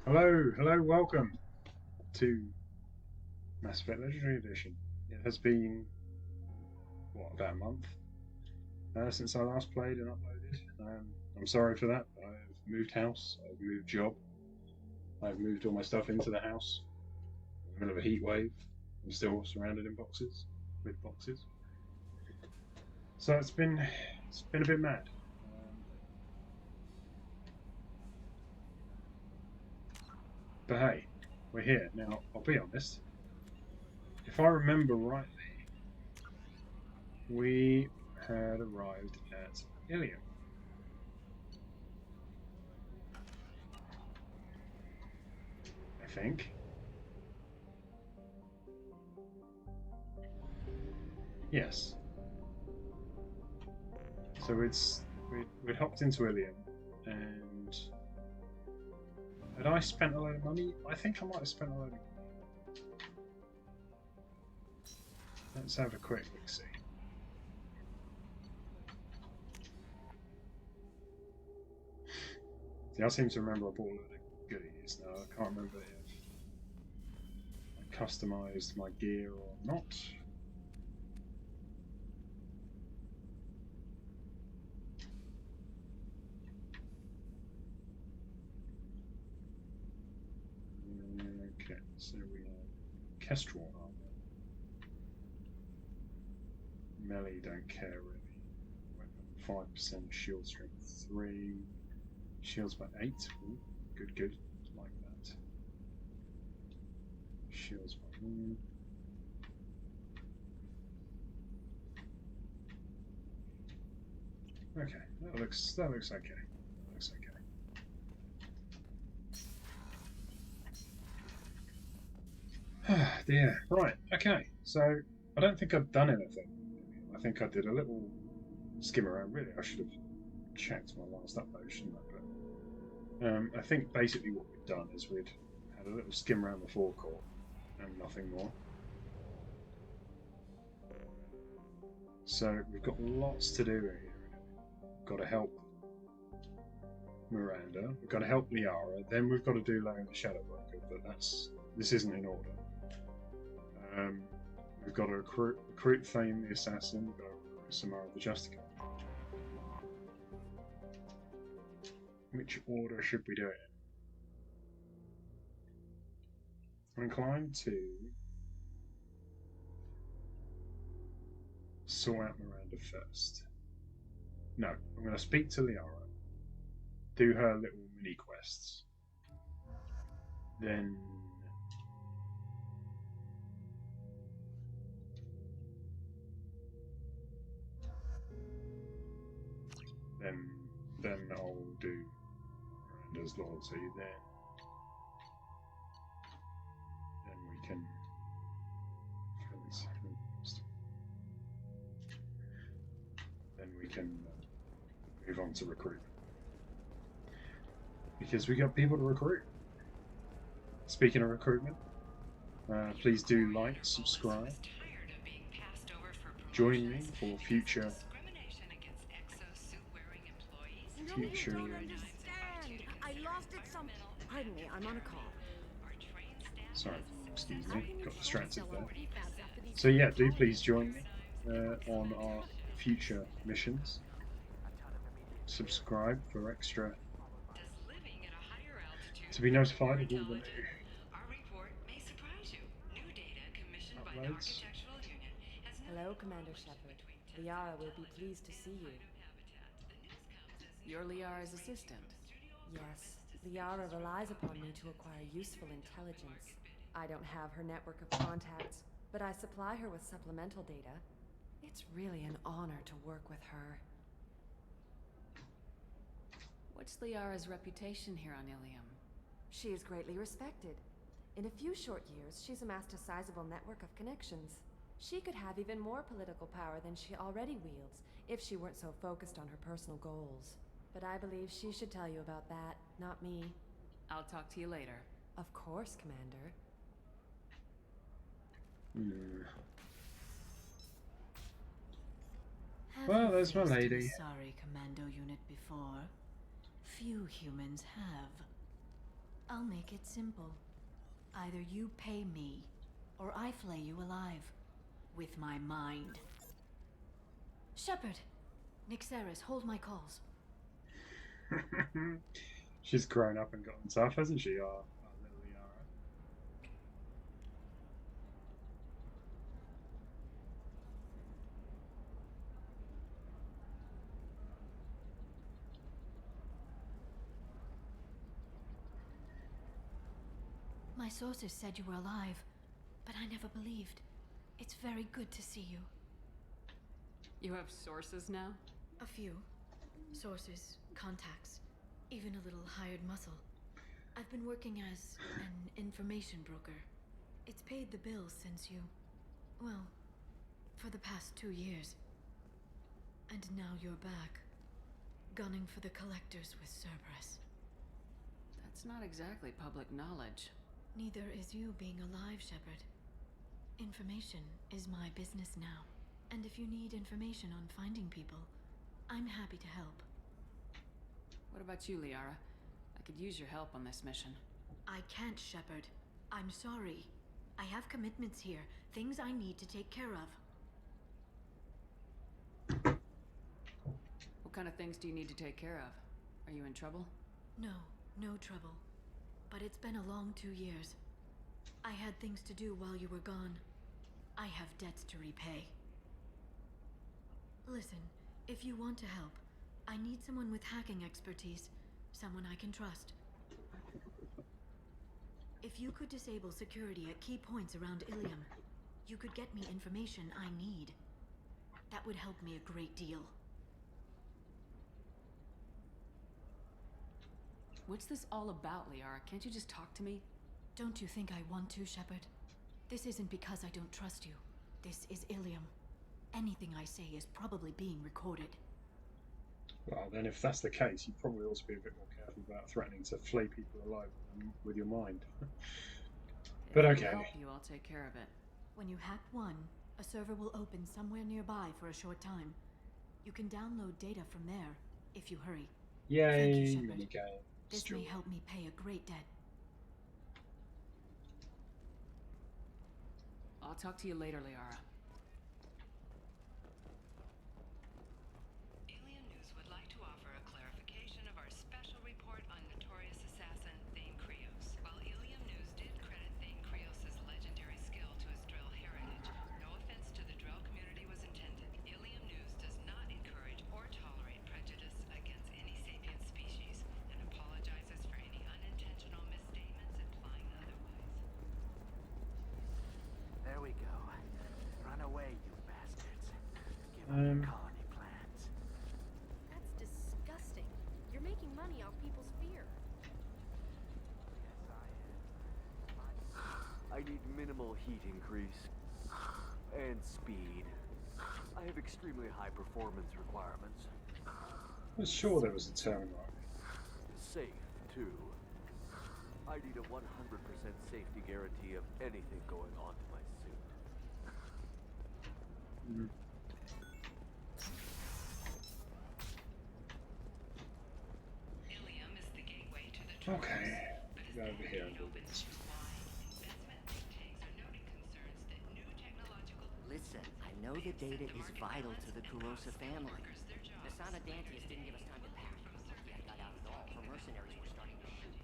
Hello, welcome to Mass Effect Legendary Edition. It has been, what, about a month since I last played and uploaded. I'm sorry for that. I've moved house, I've moved job, I've moved all my stuff into the house. In the middle of a heat wave. I'm still surrounded in boxes, with boxes. So it's been a bit mad. But hey, we're here. Now, I'll be honest, if I remember rightly, we had arrived at Illium. I think. Yes. So we'd hopped into Illium, and had I spent a load of money? I think I might have spent a load of money. Let's have a quick look see. See, I seem to remember I bought a load of goodies. Now I can't remember if I customised my gear or not. Okay, so we have Kestrel armor. Melee don't care really. Weapon 5%, shield strength 3, shields by 8. Ooh, good, like that. Shields by 1. Okay, that looks okay. That looks okay. Dear. Right, okay. So I don't think I've done anything. I think I did a little skim around. Really, I should have checked my last upload, shouldn't I? But I think basically what we've done is we'd had a little skim around the forecourt and nothing more. So we've got lots to do here. We've got to help Miranda. We've got to help Liara. Then we've got to do Low in the Shadow Broker, but this isn't in order. We've got to recruit Fame the Assassin. We've got to recruit Samara the Justicar. Which order should we do it in? I'm inclined to sort out Miranda first. No, I'm going to speak to Liara, do her little mini quests, then I'll do Miranda's loyalty. Then we can move on to recruitment, because we got people to recruit. Speaking of recruitment, please do like, subscribe, join me for future. I lost it some. Pardon me, I'm on a call. Sorry, excuse me, got distracted there. So yeah, do please join me on our future missions. Subscribe for extra to be notified of all the new uploads. Hello, Commander Shepard. Liara will be pleased to see you. You're Liara's assistant? Yes, Liara relies upon me to acquire useful intelligence. I don't have her network of contacts, but I supply her with supplemental data. It's really an honor to work with her. What's Liara's reputation here on Illium? She is greatly respected. In a few short years, she's amassed a sizable network of connections. She could have even more political power than she already wields, if she weren't so focused on her personal goals. But I believe she should tell you about that, not me. I'll talk to you later. Of course, Commander. Well, there's my Faced lady. a sorry commando unit before. Few humans have. I'll make it simple. Either you pay me, or I flay you alive. With my mind. Shepard! Nixeris, hold my calls. She's grown up and gotten tough, hasn't she, our little Liara? My sources said you were alive, but I never believed. It's very good to see you. You have sources now? A few. Sources, contacts, even a little hired muscle. I've been working as an information broker. It's paid the bills since you... well, for the past 2 years. And now you're back, gunning for the collectors with Cerberus. That's not exactly public knowledge. Neither is you being alive, Shepard. Information is my business now. And if you need information on finding people, I'm happy to help. What about you, Liara? I could use your help on this mission. I can't, Shepard. I'm sorry. I have commitments here, things I need to take care of. What kind of things do you need to take care of? Are you in trouble? No, no trouble. But it's been a long 2 years. I had things to do while you were gone. I have debts to repay. Listen, if you want to help, I need someone with hacking expertise. Someone I can trust. If you could disable security at key points around Illium, you could get me information I need. That would help me a great deal. What's this all about, Liara? Can't you just talk to me? Don't you think I want to, Shepard? This isn't because I don't trust you. This is Illium. Anything I say is probably being recorded. Well, then if that's the case, you probably ought to be a bit more careful about threatening to flay people alive with your mind. But If okay. it'll help you, I'll take care of it. When you hack one, a server will open somewhere nearby for a short time. You can download data from there, if you hurry. Yay, Thank you, Shepard. minigame. This may help me pay a great debt. I'll talk to you later, Liara. Alien News would like to offer a clarification of our special report on notorious assassin Thane Krios. While Illium News did credit Thane Krios' legendary skill to his Drell heritage, no offense to the Drell community was intended. Illium News does not encourage or tolerate prejudice against any sapient species and apologizes for any unintentional misstatements implying otherwise. There we go. Run away, you bastards. Give up your colony plans. That's disgusting. You're making money off people's fear. Yes, I am. I need minimal heat increase. And speed. I have extremely high performance requirements. I was sure there was a terminal. Safe, too. I need a 100% safety guarantee of anything going on to my suit. Illium is the gateway to the Okay, but as go over here and it do opens this. wide, investment think tanks are noting concerns that new technological Listen, I know the data is vital to the Kurosa family. The Sana Dantius didn't give us time to pack. Yeah, I got out at all, for mercenaries were starting to shoot.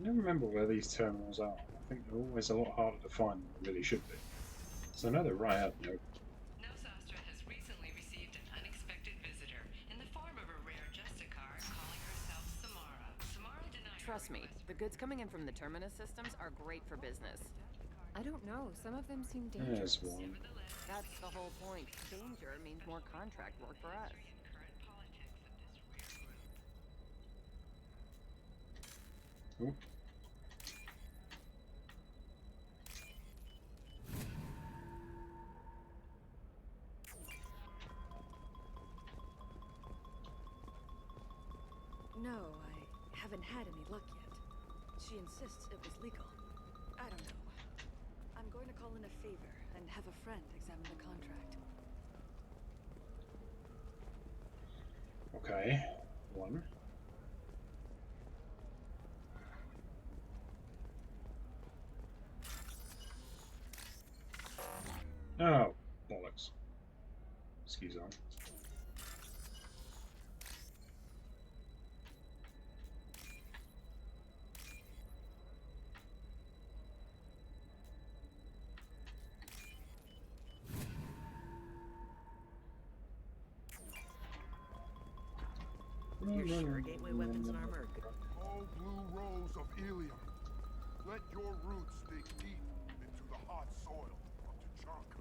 I never remember where these terminals are. I think they're always a lot harder to find than they really should be. So I know they're right out there. Nosastra has recently received an unexpected visitor in the form of a rare Justicar calling herself Samara. Samara denied Trust me, the goods coming in from the Terminus systems are great for business. I don't know. Some of them seem There's dangerous. one. That's the whole point. Danger means more contract work for us. current politics of this rare group. Ooh. No, I haven't had any luck yet. She insists it was legal. I don't know. I'm going to call in a favor and have a friend examine the contract. Okay, one. Oh, bollocks. Excuse me. You're sure gateway weapons and armor are good? Oh, blue rose of Illium, let your roots dig deep into the hot soil of Tuchanka.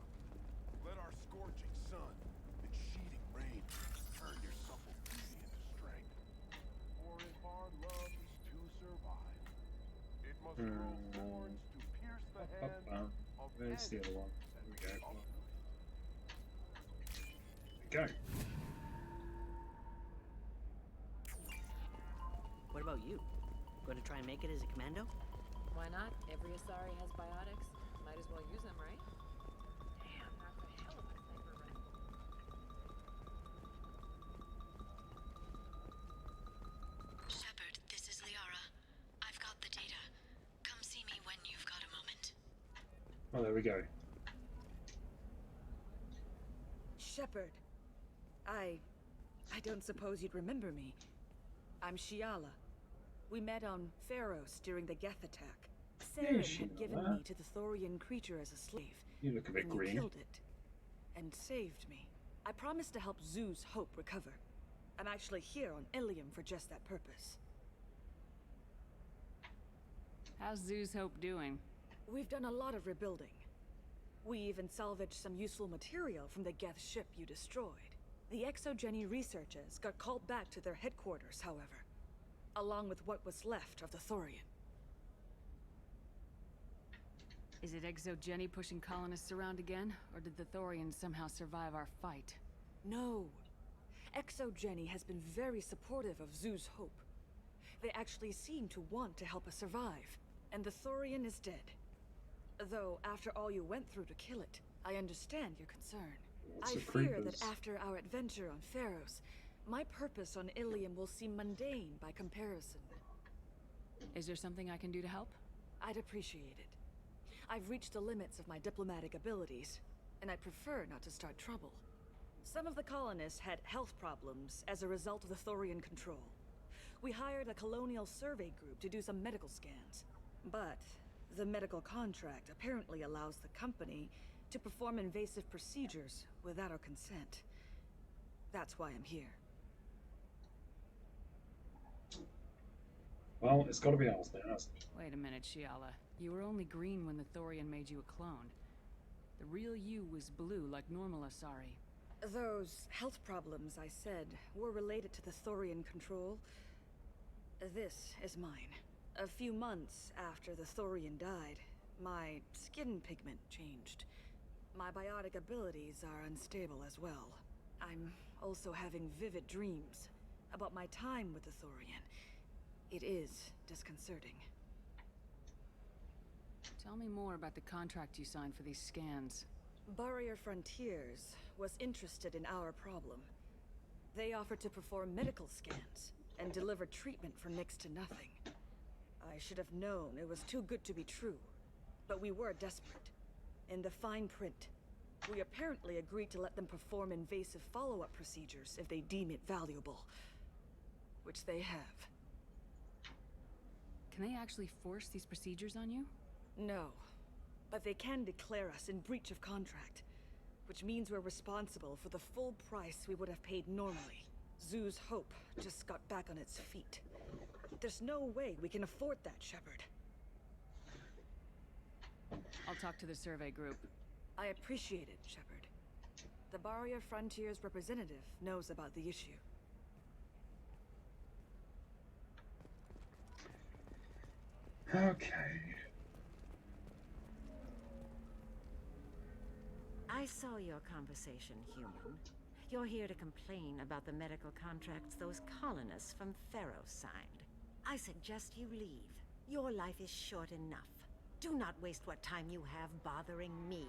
Let our scorching sun and sheeting rain turn your supple beauty into strength. For if our love is to survive, it must grow thorns to pierce the hand of Where's the other one? There we go. There we go. What about you? Going to try and make it as a commando? Why not? Every Asari has biotics. Might as well use them, right? Damn, that's a hell of a sniper rifle. Shepard, this is Liara. I've got the data. Come see me when you've got a moment. Oh, there we go. Shepard. I don't suppose you'd remember me. I'm Shiala. We met on Pharos during the Geth attack. Saren had given me to the Thorian creature as a slave. You look a bit and green. You killed it. And saved me. I promised to help Zoo's Hope recover. I'm actually here on Illium for just that purpose. How's Zoo's Hope doing? We've done a lot of rebuilding. We even salvaged some useful material from the Geth ship you destroyed. The Exogeny researchers got called back to their headquarters, however, along with what was left of the Thorian. Is it Exogeny pushing colonists around again, or did the Thorians somehow survive our fight? No. Exogeny has been very supportive of Zoo's Hope. They actually seem to want to help us survive, and the Thorian is dead. Though, after all you went through to kill it, I understand your concern. I fear that after our adventure on Pharos, my purpose on Illium will seem mundane by comparison. Is there something I can do to help? I'd appreciate it. I've reached the limits of my diplomatic abilities, and I prefer not to start trouble. Some of the colonists had health problems as a result of the Thorian control. We hired a colonial survey group to do some medical scans. But the medical contract apparently allows the company to perform invasive procedures without our consent. That's why I'm here. Well, it's got to be ours now, hasn't it? Wait a minute, Shiala. You were only green when the Thorian made you a clone. The real you was blue, like normal Asari. Those health problems I said were related to the Thorian control. This is mine. A few months after the Thorian died, my skin pigment changed. My biotic abilities are unstable as well. I'm also having vivid dreams about my time with the Thorian. It is disconcerting. Tell me more about the contract you signed for these scans. Barrier Frontiers was interested in our problem. They offered to perform medical scans and deliver treatment for next to nothing. I should have known it was too good to be true, but we were desperate. In the fine print, we apparently agreed to let them perform invasive follow-up procedures if they deem it valuable. Which they have. Can they actually force these procedures on you? No, but they can declare us in breach of contract, which means we're responsible for the full price we would have paid normally. Zoo's Hope just got back on its feet. There's no way we can afford that, Shepard. I'll talk to the survey group. I appreciate it, Shepard. The Barrier Frontiers representative knows about the issue. Okay. I saw your conversation, human. You're here to complain about the medical contracts those colonists from Pharos signed. I suggest you leave. Your life is short enough. Do not waste what time you have bothering me.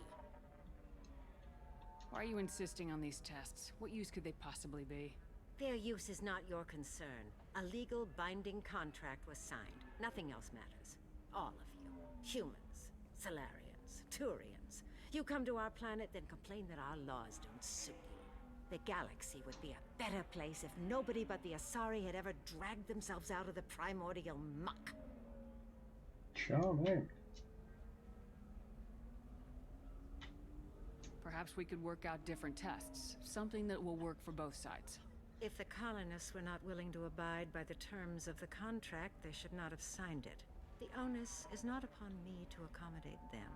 Why are you insisting on these tests? What use could they possibly be? Their use is not your concern. A legal binding contract was signed. Nothing else matters. All of you. Humans, Solarians, Turians. You come to our planet, then complain that our laws don't suit you. The galaxy would be a better place if nobody but the Asari had ever dragged themselves out of the primordial muck. Charming. Perhaps we could work out different tests. Something that will work for both sides. If the colonists were not willing to abide by the terms of the contract, they should not have signed it. The onus is not upon me to accommodate them.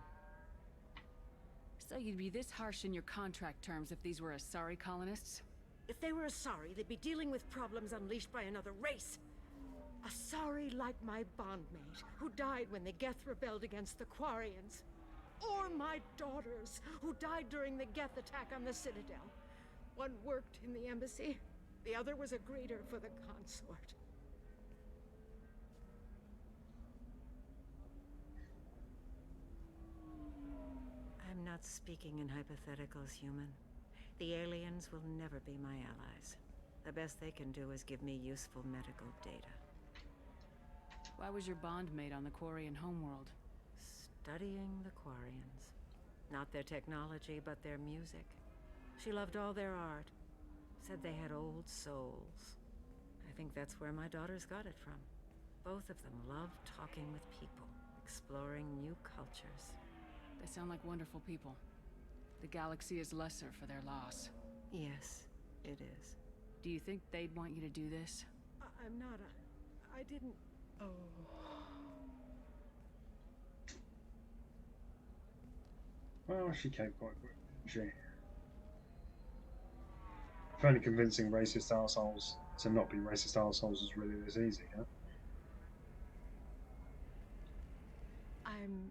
So you'd be this harsh in your contract terms if these were Asari colonists? If they were Asari, they'd be dealing with problems unleashed by another race. Asari like my bondmate, who died when the Geth rebelled against the Quarians. Or my daughters, who died during the Geth attack on the Citadel. One worked in the embassy, the other was a greeter for the consort. I'm not speaking in hypotheticals, human. The aliens will never be my allies. The best they can do is give me useful medical data. Why was your bondmate on the Quarian homeworld? Studying the Quarians. Not their technology, but their music. She loved all their art. Said they had old souls. I think that's where my daughters got it from. Both of them love talking with people, exploring new cultures. They sound like wonderful people. The galaxy is lesser for their loss. Yes, it is. Do you think they'd want you to do this? I'm not I didn't... Oh... Well, she came quite quick, didn't she? If only convincing racist arseholes to not be racist arseholes is really this easy, huh? I'm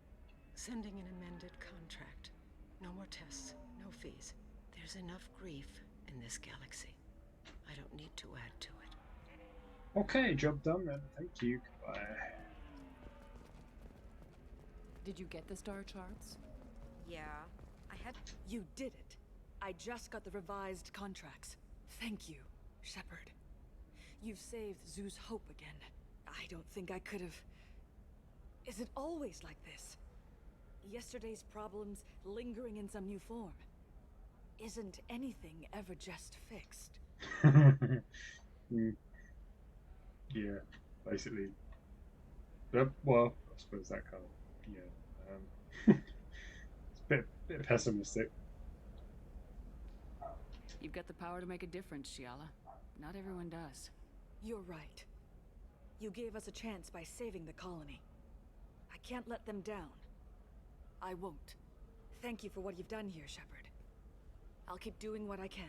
sending an amended contract. No more tests, no fees. There's enough grief in this galaxy. I don't need to add to it. Okay, job done then. Thank you. Goodbye. Did you get the star charts? Yeah, I had... You did it. I just got the revised contracts. Thank you, Shepard. You've saved Zoo's hope again. I don't think I could have... Is it always like this? Yesterday's problems lingering in some new form. Isn't anything ever just fixed? Yeah, basically. Yep, well, I suppose that kind of... Yeah. It's a bit pessimistic. You've got the power to make a difference, Shiala. Not everyone does. You're right. You gave us a chance by saving the colony. I can't let them down. I won't. Thank you for what you've done here, Shepard. I'll keep doing what I can.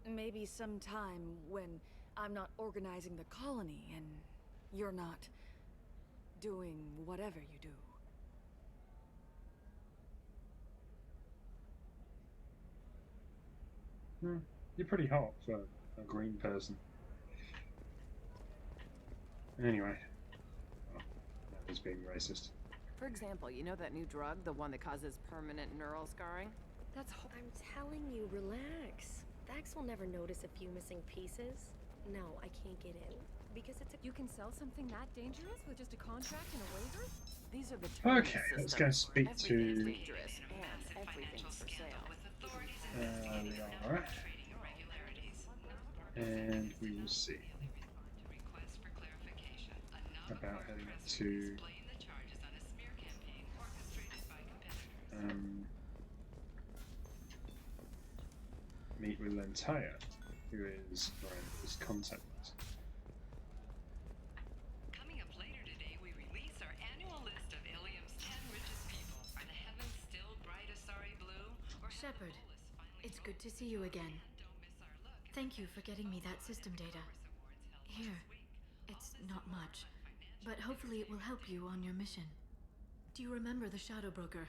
Maybe sometime when I'm not organizing the colony and you're not doing whatever you do. You're pretty hot for a green person. Anyway. Well, that was being racist. For example, you know that new drug, the one that causes permanent neural scarring? I'm telling you, relax. Dax will never notice a few missing pieces. No, I can't get in. Because it's a... You can sell something that dangerous with just a contract and a waiver? These are the Okay, let's go speak to dangerous and everything's for sale. Liara. And we will see about heading up to meet with Lentaya, who is Miranda's contact. Coming up later today, we release our annual list of Illium's 10 richest people. Are the heavens still bright Asari blue? Or Shepard, it's good to see you again. Thank you for getting me that system data. Here, it's not much, but hopefully it will help you on your mission. Do you remember the Shadow Broker?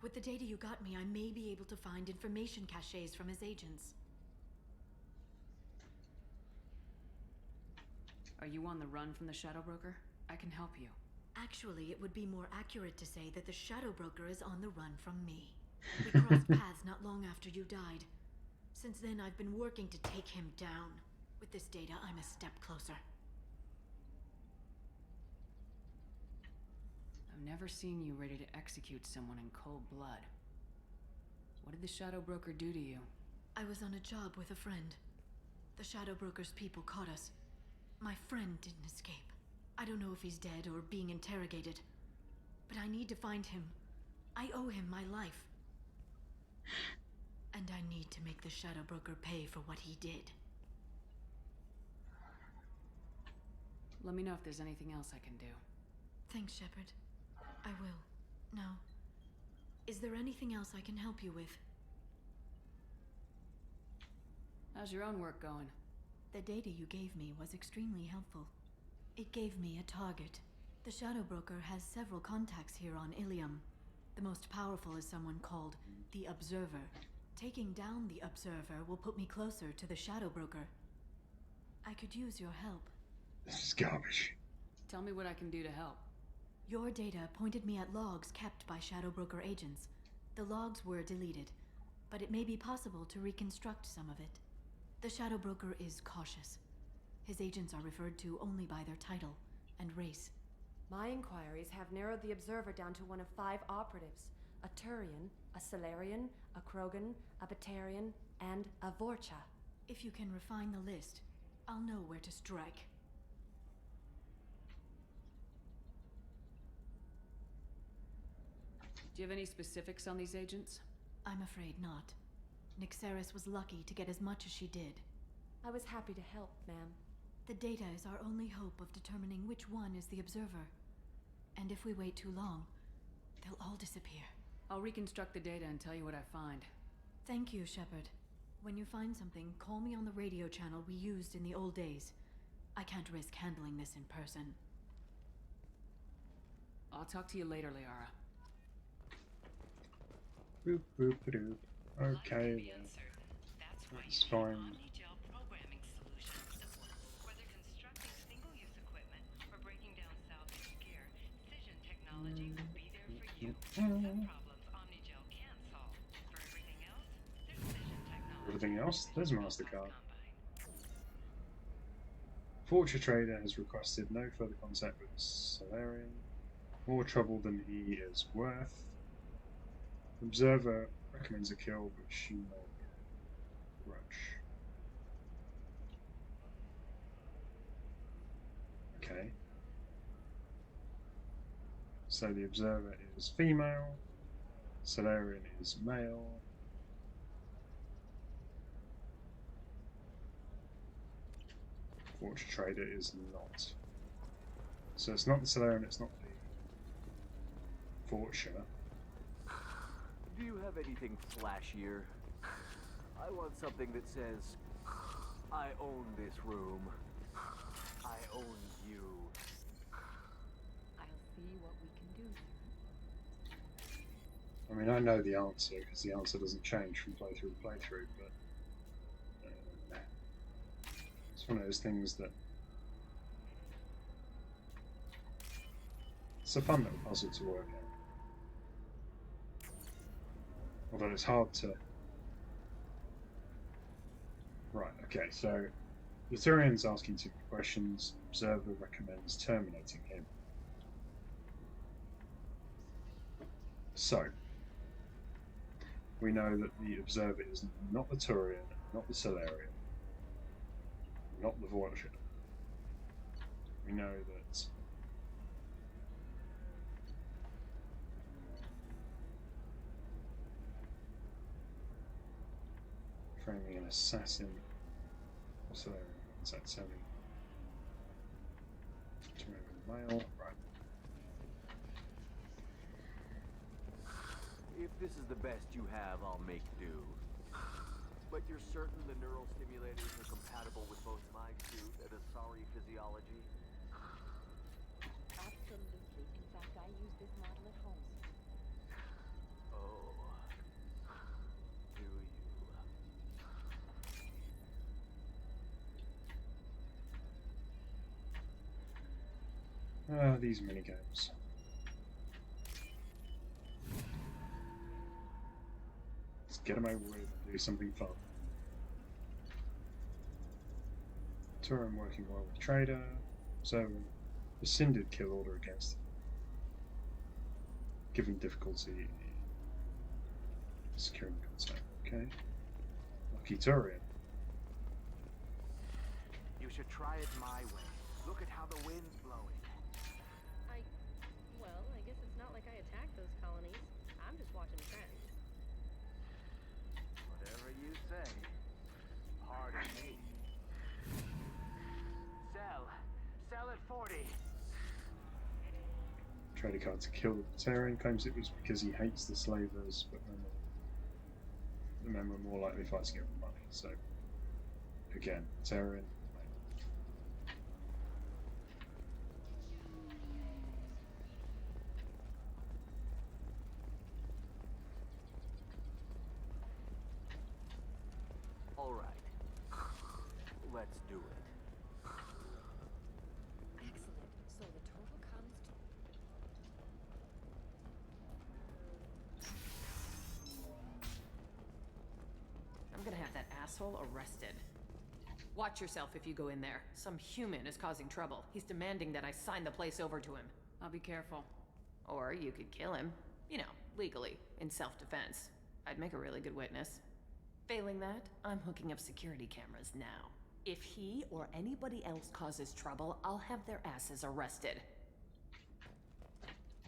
With the data you got me, I may be able to find information caches from his agents. Are you on the run from the Shadow Broker? I can help you. Actually, it would be more accurate to say that the Shadow Broker is on the run from me. We crossed paths not long after you died. Since then, I've been working to take him down. With this data, I'm a step closer. I've never seen you ready to execute someone in cold blood. What did the Shadow Broker do to you? I was on a job with a friend. The Shadow Broker's people caught us. My friend didn't escape. I don't know if he's dead or being interrogated. But I need to find him. I owe him my life. And I need to make the Shadow Broker pay for what he did. Let me know if there's anything else I can do. Thanks, Shepard. I will. Now, is there anything else I can help you with? How's your own work going? The data you gave me was extremely helpful. It gave me a target. The Shadow Broker has several contacts here on Illium. The most powerful is someone called the Observer. Taking down the Observer will put me closer to the Shadow Broker. I could use your help. This is garbage. Tell me what I can do to help. Your data pointed me at logs kept by Shadow Broker agents. The logs were deleted, but it may be possible to reconstruct some of it. The Shadow Broker is cautious. His agents are referred to only by their title and race. My inquiries have narrowed the Observer down to one of 5 operatives. A Turian, a Solarian, a Krogan, a Batarian, and a Vorcha. If you can refine the list, I'll know where to strike. Do you have any specifics on these agents? I'm afraid not. Nyxeris was lucky to get as much as she did. I was happy to help, ma'am. The data is our only hope of determining which one is the Observer. And if we wait too long, they'll all disappear. I'll reconstruct the data and tell you what I find. Thank you, Shepard. When you find something, call me on the radio channel we used in the old days. I can't risk handling this in person. I'll talk to you later, Liara. Boop, boop, boop. Okay, that's fine. Programming solutions that work. Whether constructing single-use equipment or breaking down salvaged gear, Fission technology will be there for you. Some problems Omnigel can't solve. For everything else, there's Fission technology. Everything else? There's MasterCard. Fortune Trader has requested no further contact with Solarian. More trouble than he is worth. Observer recommends a kill, but she won't rush. Okay. So the Observer is female, Solarian is male. Fortune Trader is not. So it's not the Solarian, it's not the Fortune. Do you have anything flashier? I want something that says, I own this room. I own you. I'll see what we can do, sir. I mean, I know the answer, because the answer doesn't change from playthrough to playthrough, but it's one of those things that it's a fun little puzzle to work out. Although it's hard to... Right, okay, so the Turian's asking too many questions. Observer recommends terminating him. So, we know that the Observer is not the Turian, not the Solarian, not the Vorcha. We know that framing an assassin. What's the what's that selling? To male, right. If this is the best you have, I'll make do. But you're certain the neural stimulators are compatible with both my suit and Asari physiology? Absolutely. In fact, I use this model at home, sir. Oh. Do you? These minigames. Let's get them over with and do something fun. Turin working well with Trader, so rescinded kill order against him, given difficulty in securing contact. Okay. Lucky Turian. You should try it my way. Look at how the wind's blowing. Well, I guess it's not like I attacked those colonies. I'm just watching trends. Whatever you say. Pardon me. Sell at 40. Trader card to kill the Turian, claims it was because he hates the slavers, but the men were more likely fighting over money. So, again, Turian. All right. Let's do it. Excellent. So the total comes to... I'm gonna have that asshole arrested. Watch yourself if you go in there. Some human is causing trouble. He's demanding that I sign the place over to him. I'll be careful. Or you could kill him. You know, legally, in self-defense. I'd make a really good witness. Failing that, I'm hooking up security cameras now. If he or anybody else causes trouble, I'll have their asses arrested.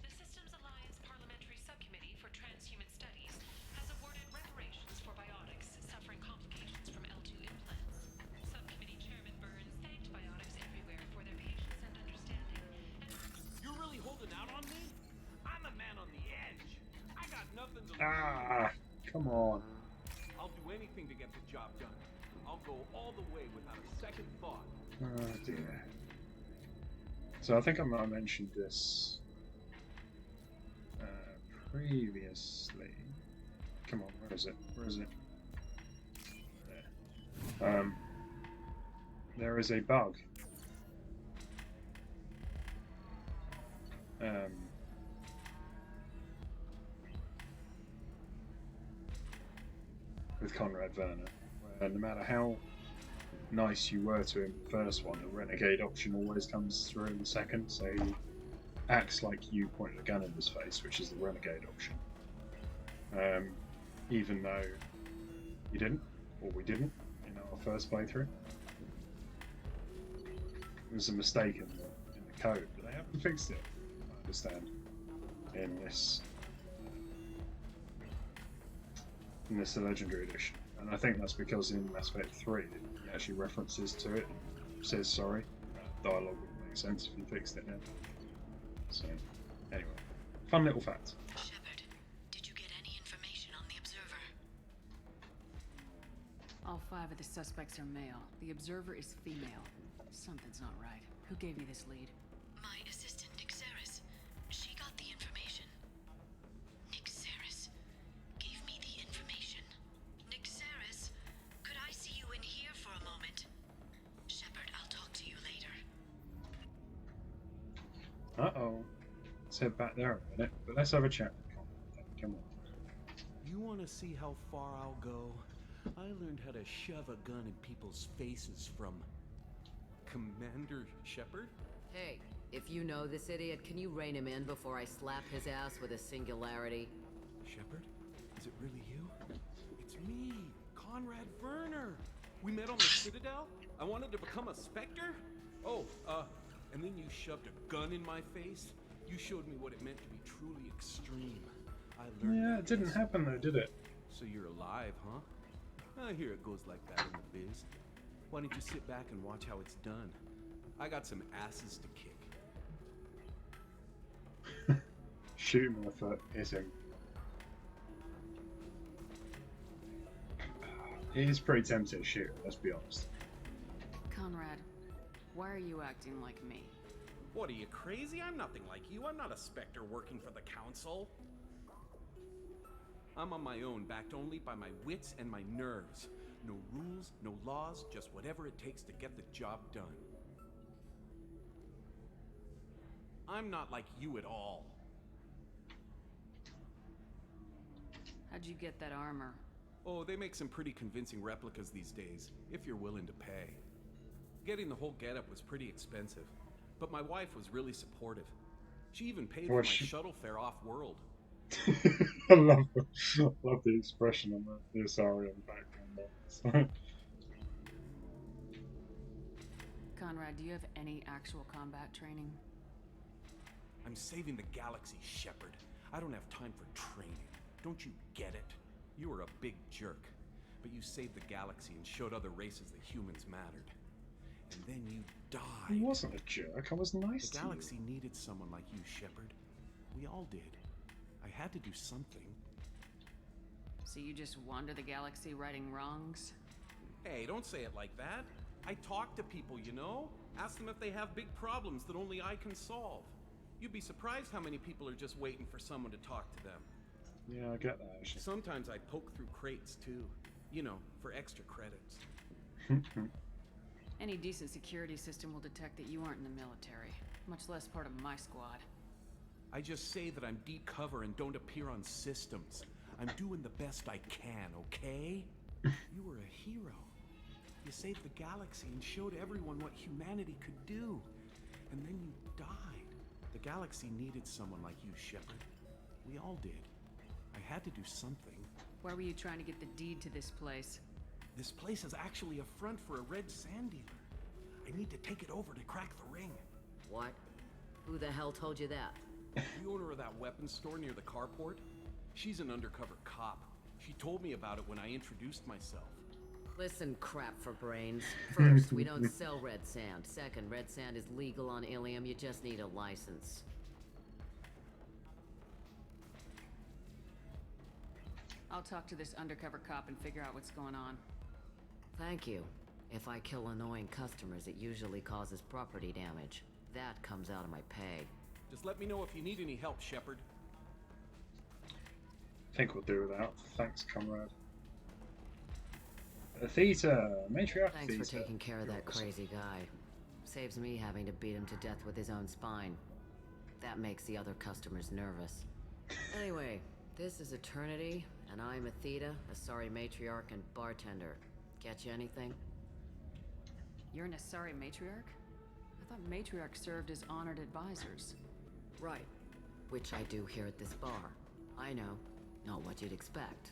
The Systems Alliance Parliamentary Subcommittee for Transhuman Studies has awarded reparations for biotics suffering complications from L2 implants. Subcommittee Chairman Burns thanked biotics everywhere for their patience and understanding. You're really holding out on me? I'm a man on the edge. I got nothing to lose. Ah, come on. I'll do anything to get the job done. I'll go all the way without a second thought. Oh dear. So I think I might have mentioned this previously. Come on, where is it? Where is it? There. There is a bug. With Conrad Werner, where no matter how nice you were to him in the first one, the renegade option always comes through in the second, so he acts like you pointed a gun in his face, which is the renegade option. Even though you didn't, or we didn't, in our first playthrough. It was a mistake in the code, but they haven't fixed it, I understand, in this Legendary Edition. And I think that's because in Mass Effect 3 he actually references to it and says sorry. Dialogue would make sense if you fixed it now. So, anyway. Fun little fact. Shepard, did you get any information on the Observer? All 5 of the suspects are male. The Observer is female. Something's not right. Who gave you this lead? My assistant, Nick Saris. She got the information. Nick Saris gave me the information. Nick Saris, could I see you in here for a moment? Shepard, I'll talk to you later. Uh-oh. Let's head back there a minute, but let's have a chat. Come on. You want to see how far I'll go? I learned how to shove a gun in people's faces from Commander Shepard? Hey, if you know this idiot, can you rein him in before I slap his ass with a singularity? Shepard? Is it really you? It's me, Conrad Werner. We met on the Citadel? I wanted to become a Spectre? Oh, and then you shoved a gun in my face? You showed me what it meant to be truly extreme. I learned. Yeah, it didn't happen though, did it? So you're alive, huh? I hear it goes like that in the biz. Why don't you sit back and watch how it's done? I got some asses to kick. Shoot him in the foot, hit him. It is pretty tempting to shoot, let's be honest. Conrad, why are you acting like me? What, are you crazy? I'm nothing like you. I'm not a Spectre working for the Council. I'm on my own, backed only by my wits and my nerves. No rules, no laws, just whatever it takes to get the job done. I'm not like you at all. How'd you get that armor? Oh, they make some pretty convincing replicas these days, if you're willing to pay. Getting the whole getup was pretty expensive, but my wife was really supportive. She even paid Well, for my she- shuttle fare off-world. I love the expression on the Asari on the background there. Conrad, do you have any actual combat training? I'm saving the galaxy, Shepard. I don't have time for training. Don't you get it? You were a big jerk, but you saved the galaxy and showed other races that humans mattered. And then you died. I wasn't a jerk. I was nice The to galaxy you. needed someone like you, Shepard. We all did. I had to do something. So you just wander the galaxy righting wrongs? Hey, don't say it like that. I talk to people, you know? Ask them if they have big problems that only I can solve. You'd be surprised how many people are just waiting for someone to talk to them. Yeah, I get that, actually. Sometimes I poke through crates, too. You know, for extra credits. Any decent security system will detect that you aren't in the military, much less part of my squad. I just say that I'm deep cover and don't appear on systems. I'm doing the best I can, okay? You were a hero. You saved the galaxy and showed everyone what humanity could do. And then you died. The galaxy needed someone like you, Shepard. We all did. I had to do something. Why were you trying to get the deed to this place? This place is actually a front for a red sand dealer. I need to take it over to crack the ring. What? Who the hell told you that? The owner of that weapons store near the carport? She's an undercover cop. She told me about it when I introduced myself. Listen, crap for brains. First, we don't sell red sand. Second, red sand is legal on Illium. You just need a license. I'll talk to this undercover cop and figure out what's going on. Thank you. If I kill annoying customers, it usually causes property damage. That comes out of my pay. Just let me know if you need any help, Shepard. I think we'll do without. Thanks, comrade. Theta, matriarch Thanks Theta. for taking care of You're that awesome. crazy guy. Saves me having to beat him to death with his own spine. That makes the other customers nervous. Anyway, this is Eternity, and I'm a Theta, a sorry matriarch and bartender. Get you anything? You're an Asari matriarch? I thought matriarchs served as honored advisors. Right. Which I do here at this bar. I know. Not what you'd expect.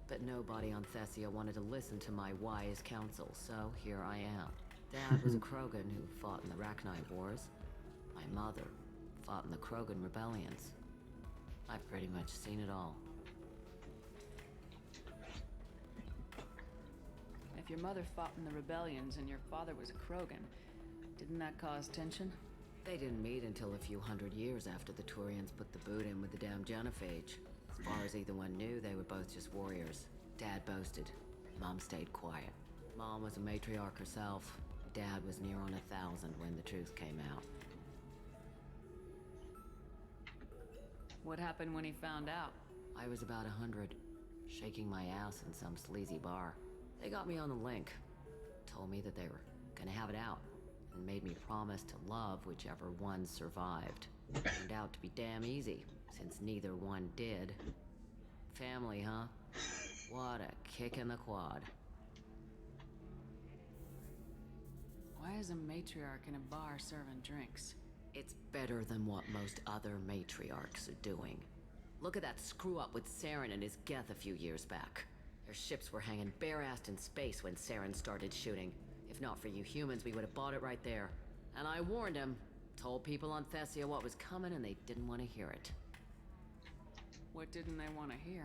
But nobody on Thessia wanted to listen to my wise counsel, so here I am. Dad was a Krogan who fought in the Rachni Wars. My mother fought in the Krogan rebellions. I've pretty much seen it all. If your mother fought in the rebellions and your father was a Krogan, didn't that cause tension? They didn't meet until a few hundred years after the Turians put the boot in with the damn genophage. As far as either one knew, they were both just warriors. Dad boasted. Mom stayed quiet. Mom was a matriarch herself. Dad was near on 1,000 when the truth came out. What happened when he found out? I was about 100, shaking my ass in some sleazy bar. They got me on the link. Told me that they were gonna have it out, and made me promise to love whichever one survived. Turned out to be damn easy, since neither one did. Family, huh? What a kick in the quad. Why is a matriarch in a bar serving drinks? It's better than what most other matriarchs are doing. Look at that screw-up with Saren and his Geth a few years back. Their ships were hanging bare-assed in space when Saren started shooting. If not for you humans, we would have bought it right there. And I warned him. Told people on Thessia what was coming and they didn't want to hear it. What didn't they want to hear?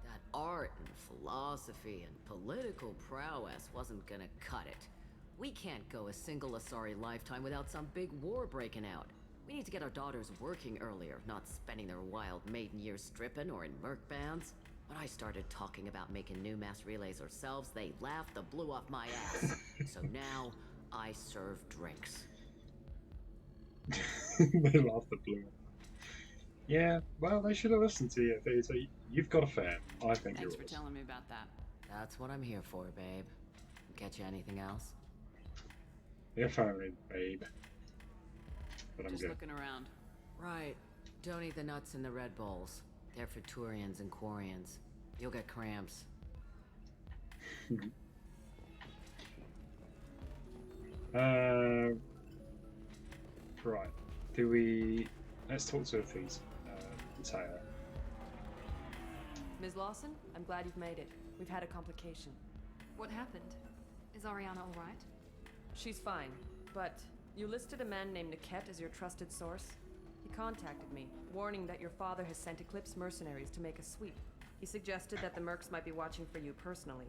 That art and philosophy and political prowess wasn't gonna cut it. We can't go a single Asari lifetime without some big war breaking out. We need to get our daughters working earlier, not spending their wild maiden years stripping or in merc bands. When I started talking about making new mass relays ourselves, they laughed the blue off my ass. So now, I serve drinks. They laughed the blue. Yeah, well, they should have listened to you, Theta. You've got a fan. I think Thanks you're for awesome. telling me about that. That's what I'm here for, babe. Get you anything else? If only, babe. But I'm Just good. looking around. Right. Don't eat the nuts in the Red Bowls. They're for Turians and Quarians. You'll get cramps. Right. Do we... Let's talk to Ephese. Taylor. Ms. Lawson, I'm glad you've made it. We've had a complication. What happened? Is Oriana alright? She's fine, but you listed a man named Niket as your trusted source. He contacted me, warning that your father has sent Eclipse mercenaries to make a sweep. He suggested that the Mercs might be watching for you personally.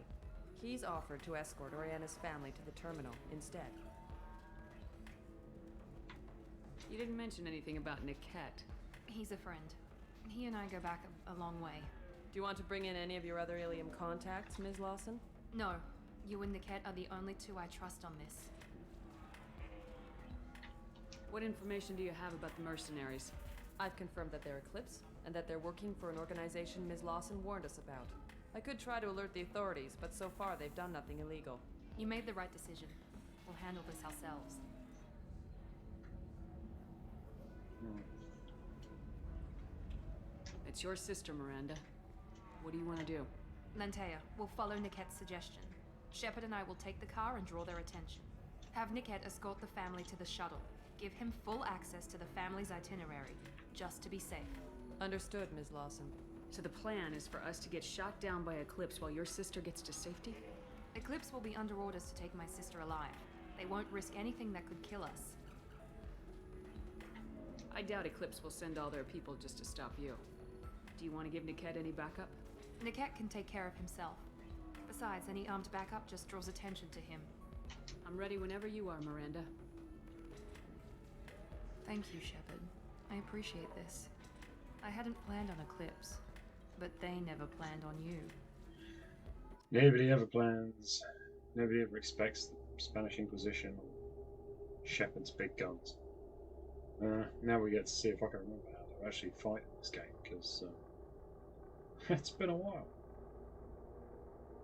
He's offered to escort Oriana's family to the terminal instead. You didn't mention anything about Niket. He's a friend. He and I go back a long way. Do you want to bring in any of your other Illium contacts, Ms. Lawson? No. You and Niket are the only two I trust on this. What information do you have about the mercenaries? I've confirmed that they're Eclipse, and that they're working for an organization Ms. Lawson warned us about. I could try to alert the authorities, but so far they've done nothing illegal. You made the right decision. We'll handle this ourselves. It's your sister, Miranda. What do you want to do? Lantea, we'll follow Niket's suggestion. Shepard and I will take the car and draw their attention. Have Niket escort the family to the shuttle. Give him full access to the family's itinerary, just to be safe. Understood, Ms. Lawson. So the plan is for us to get shot down by Eclipse while your sister gets to safety? Eclipse will be under orders to take my sister alive. They won't risk anything that could kill us. I doubt Eclipse will send all their people just to stop you. Do you want to give Niket any backup? Niket can take care of himself. Besides, any armed backup just draws attention to him. I'm ready whenever you are, Miranda. Thank you, Shepard. I appreciate this. I hadn't planned on Eclipse, but they never planned on you. Nobody ever plans, nobody ever expects the Spanish Inquisition or Shepard's big guns. Now we get to see if I can remember how to actually fight in this game, because it's been a while.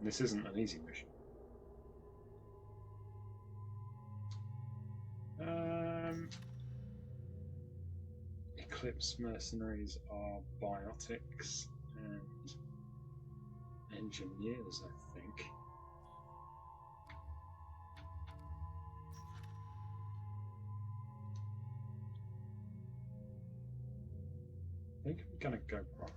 This isn't an easy mission. Eclipse mercenaries are biotics and engineers, I think. I think I'm gonna go wrong.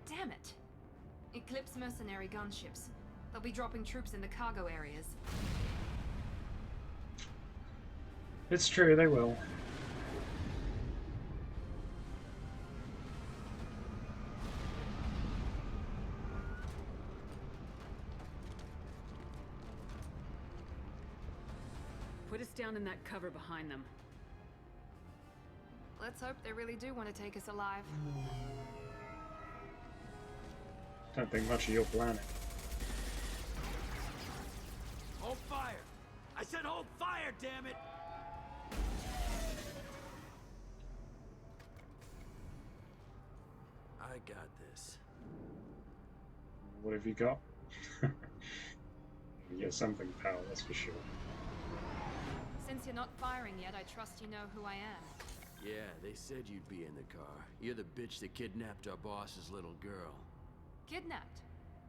Damn it! Eclipse mercenary gunships. They'll be dropping troops in the cargo areas. It's true, they will. Put us down in that cover behind them. Let's hope they really do want to take us alive. Don't think much of your planet. Hold fire! I said hold fire, damn it! I got this. What have you got? You get something, pal, that's for sure. Since you're not firing yet, I trust you know who I am. Yeah, they said you'd be in the car. You're the bitch that kidnapped our boss's little girl. Kidnapped?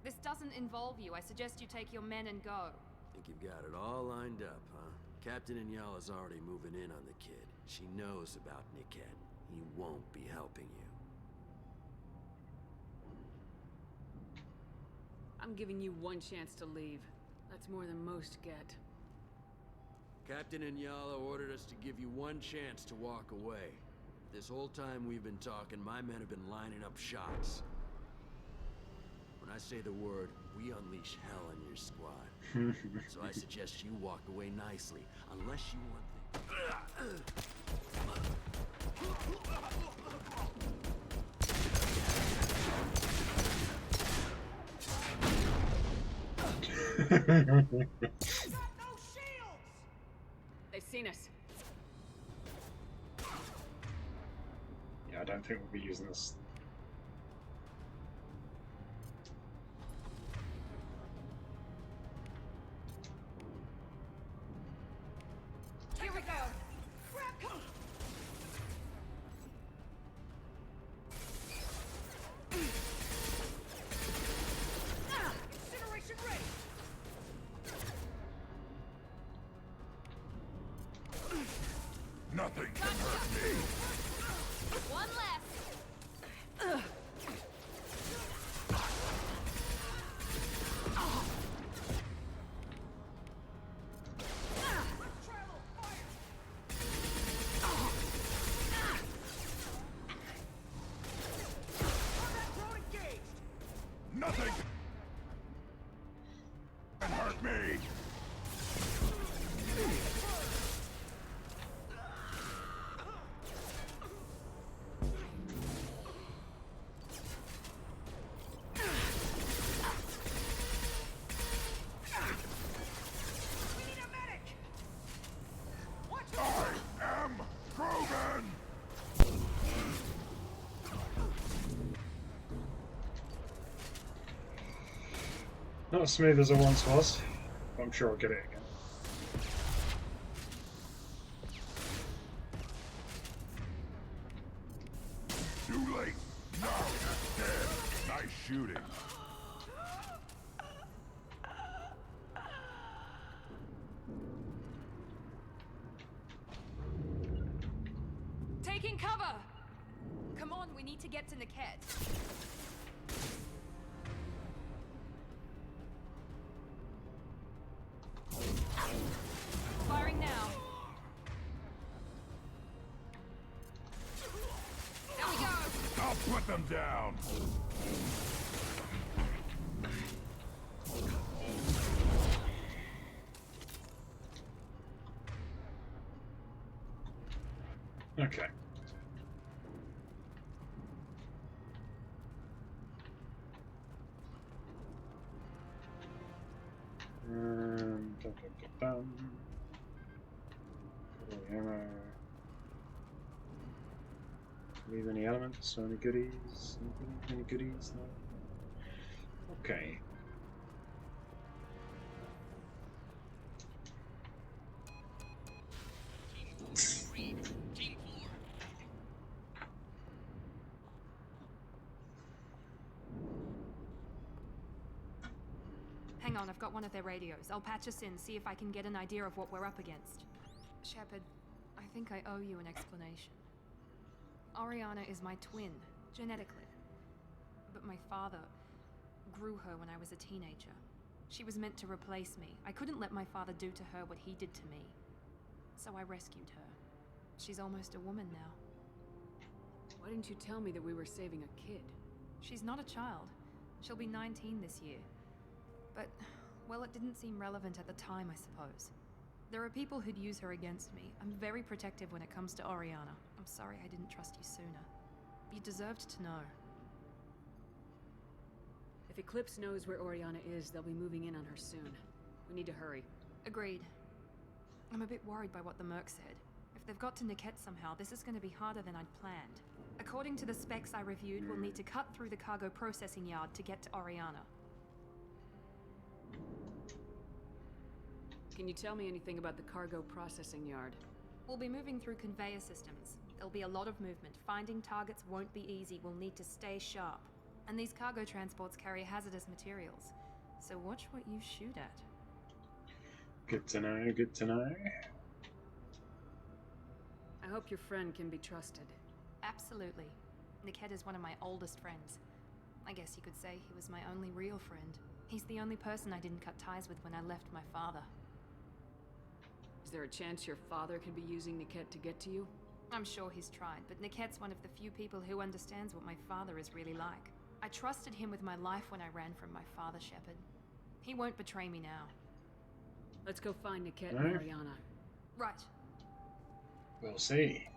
This doesn't involve you. I suggest you take your men and go. Think you've got it all lined up, huh? Captain Inyala's already moving in on the kid. She knows about Niket. He won't be helping you. I'm giving you one chance to leave. That's more than most get. Captain Inyala ordered us to give you one chance to walk away. This whole time we've been talking, my men have been lining up shots. When I say the word, we unleash hell on your squad. So I suggest you walk away nicely, unless you want They've seen us. Yeah, I don't think we'll be using this. Here we go! Nothing can hurt me. One left. Nothing can hurt me. I am proven. Not as smooth as it once was, but I'm sure I'll get it again. Too late. Now it's dead. Nice shooting. Taking cover! Come on, we need to get to Niket. Firing now. There we go! I'll put them down. Okay. Dum, dum, dum, dum. Ammo. Leave any elements or any goodies? Any goodies? No. Okay. Hang on, I've got one of their radios. I'll patch us in, see if I can get an idea of what we're up against. Shepard, I think I owe you an explanation. Oriana is my twin, genetically. But my father grew her when I was a teenager. She was meant to replace me. I couldn't let my father do to her what he did to me. So I rescued her. She's almost a woman now. Why didn't you tell me that we were saving a kid? She's not a child. She'll be 19 this year. But, well, it didn't seem relevant at the time, I suppose. There are people who'd use her against me. I'm very protective when it comes to Oriana. I'm sorry I didn't trust you sooner. You deserved to know. If Eclipse knows where Oriana is, they'll be moving in on her soon. We need to hurry. Agreed. I'm a bit worried by what the Merc said. If they've got to Niket somehow, this is going to be harder than I'd planned. According to the specs I reviewed, we'll need to cut through the cargo processing yard to get to Oriana. Can you tell me anything about the cargo processing yard? We'll be moving through conveyor systems. There'll be a lot of movement. Finding targets won't be easy. We'll need to stay sharp. And these cargo transports carry hazardous materials. So watch what you shoot at. Good to know, good to know. I hope your friend can be trusted. Absolutely. Niket is one of my oldest friends. I guess you could say he was my only real friend. He's the only person I didn't cut ties with when I left my father. Is there a chance your father could be using Niket to get to you? I'm sure he's tried, but Niket's one of the few people who understands what my father is really like. I trusted him with my life when I ran from my father, Shepard. He won't betray me now. Let's go find Niket and Oriana. Right. We'll see.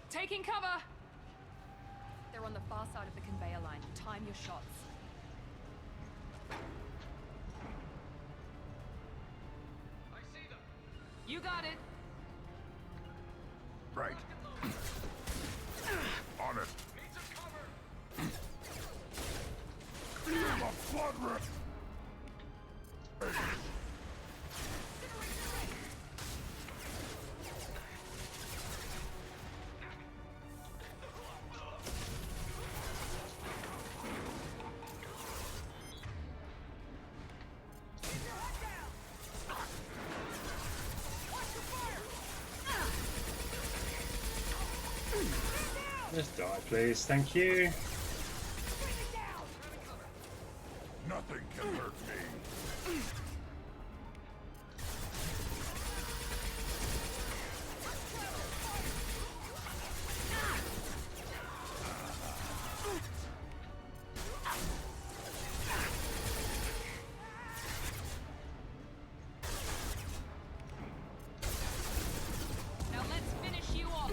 Taking cover! They're on the far side of the conveyor line. Time your shots. I see them. You got it. Right. On it. Need some cover. Feel the blood rush. Just die, please. Thank you. Nothing can hurt me. Now let's finish you off.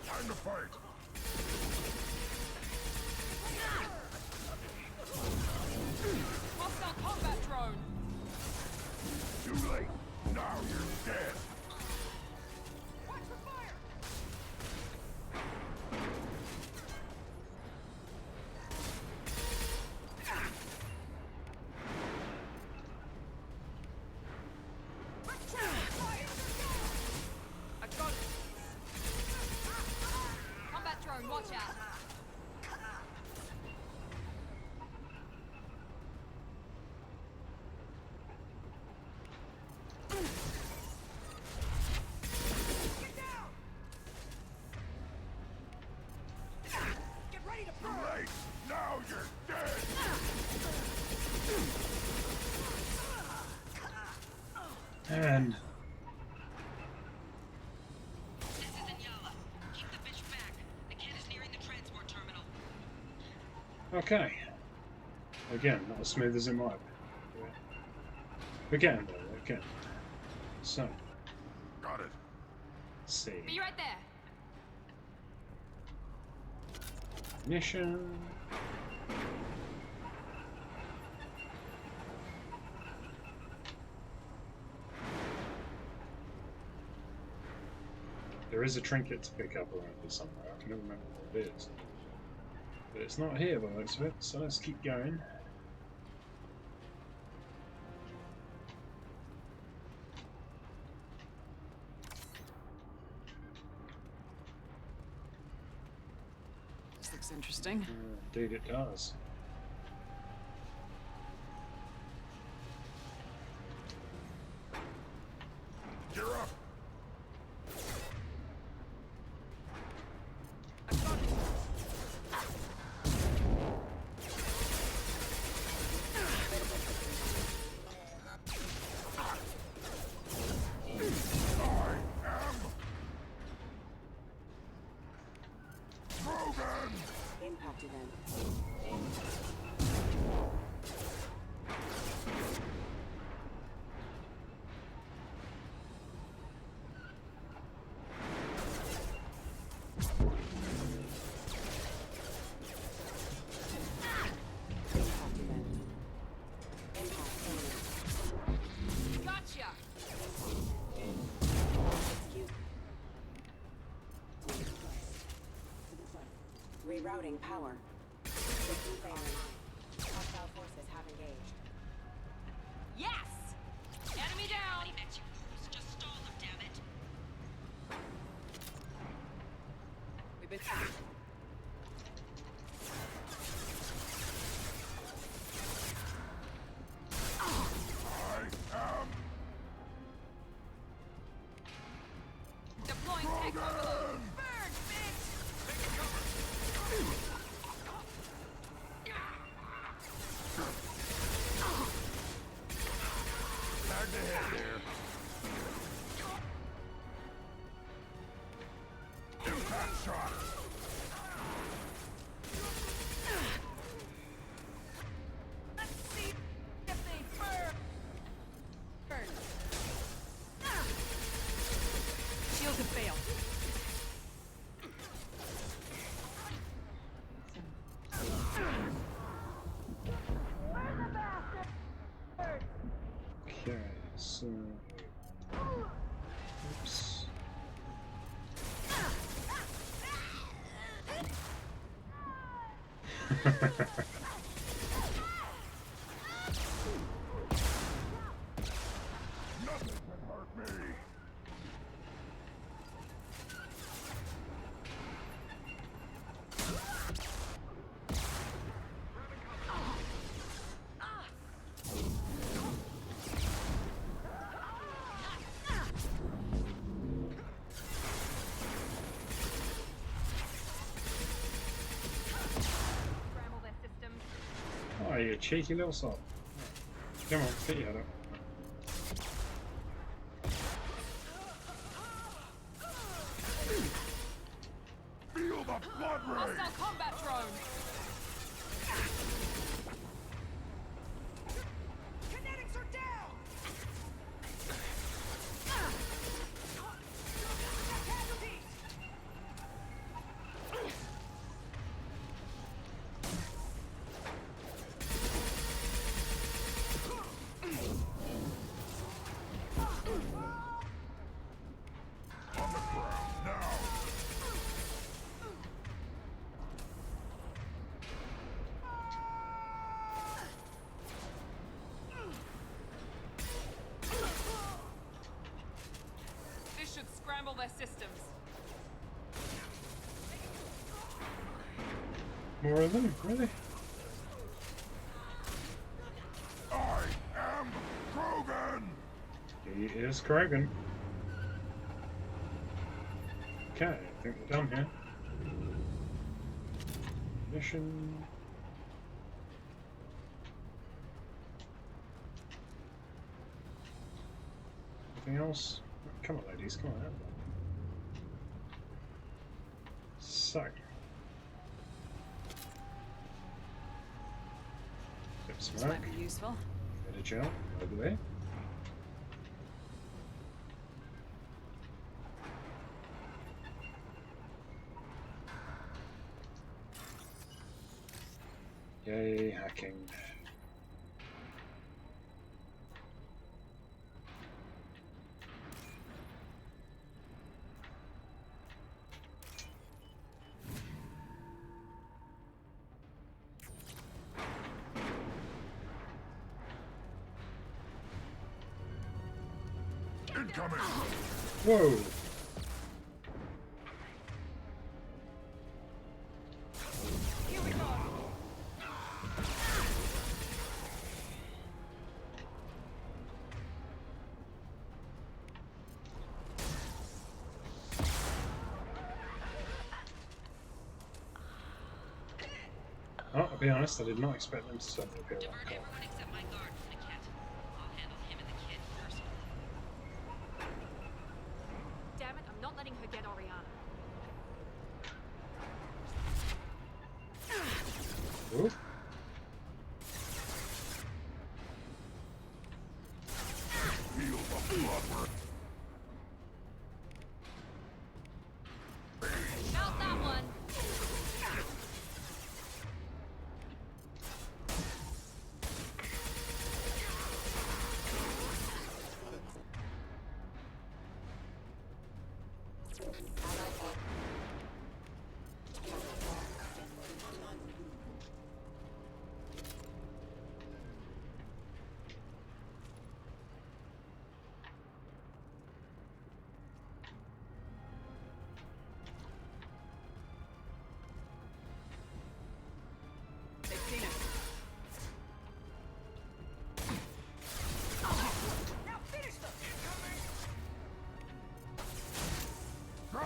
Time to fight. Hostile combat drone. Too late. Now you're dead. Watch for fire. I got it. Combat drone, watch out. Too late. Now you're dead. And This is Inyala. Keep the bitch back. The kid is nearing the transport terminal. okay. Again, not as smooth as it might be. We're getting there. We're getting there. So, Got it. let's see. Be right there. Ignition. There is a trinket to pick up around here somewhere. I can never remember what it is. But it's not here by the looks of it, so let's keep going. This looks interesting. Indeed it does. Gear up. Impact event. Impact event. Impact imminent. Gotcha. Excuse. Rerouting power. System failing. Hostile forces have engaged. Yes. Enemy down. Just stall them, damn it. We've been. Deploying tech overload. Burn, bitch. Back to head there. Impact shot. Let's see if they burn. Shields have failed. Okay, so. Oops. Nothing can hurt me. You cheeky little sod. Come on, get your head up. Feel the blood rain! Hostile combat drone! Kinetics are down! Casualties! On the ground, now! This should scramble their systems. More of them, really? I am Krogan! He is Krogan. Okay, I think we're done here. Mission. Anything else? Come on, ladies, come on. So. Bit of This smoke. might be useful. Bit of gel over there. Yay, hacking. Incoming! Whoa! Here we go! Oh, I'll be honest, I did not expect them to suddenly appear like that. Everyone except my guard from the cat. I'll handle him and the kid personally. Damn it, I'm not letting her get Oriana. Ooh. Feel the blood rain! Out that one! They've seen us. Now finish them! Go!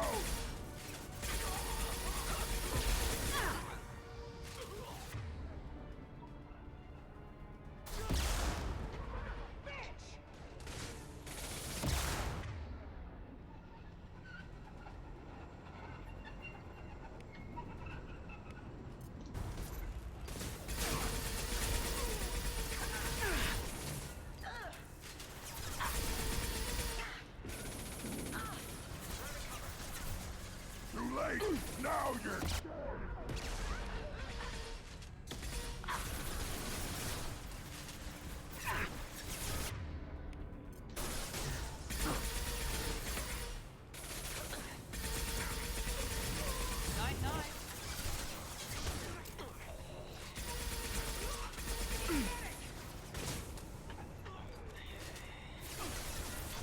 Too late! Now you're dead! Night night.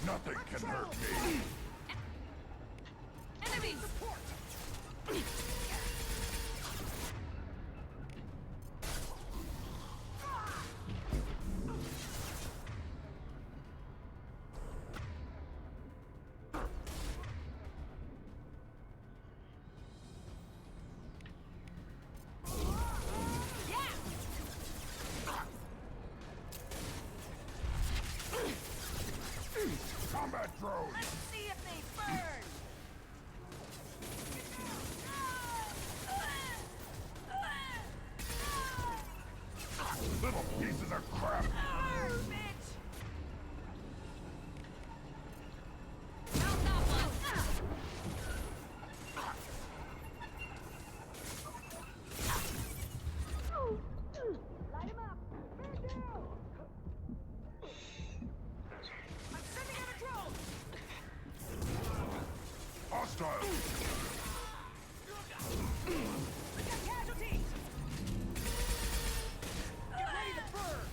Nothing can hurt me! Enemies! Combat drones! Let's see if they burn! Little pieces of crap! Light him up! Man down! I'm sending out a drone! Hostile! We got casualties! Get ready to burn!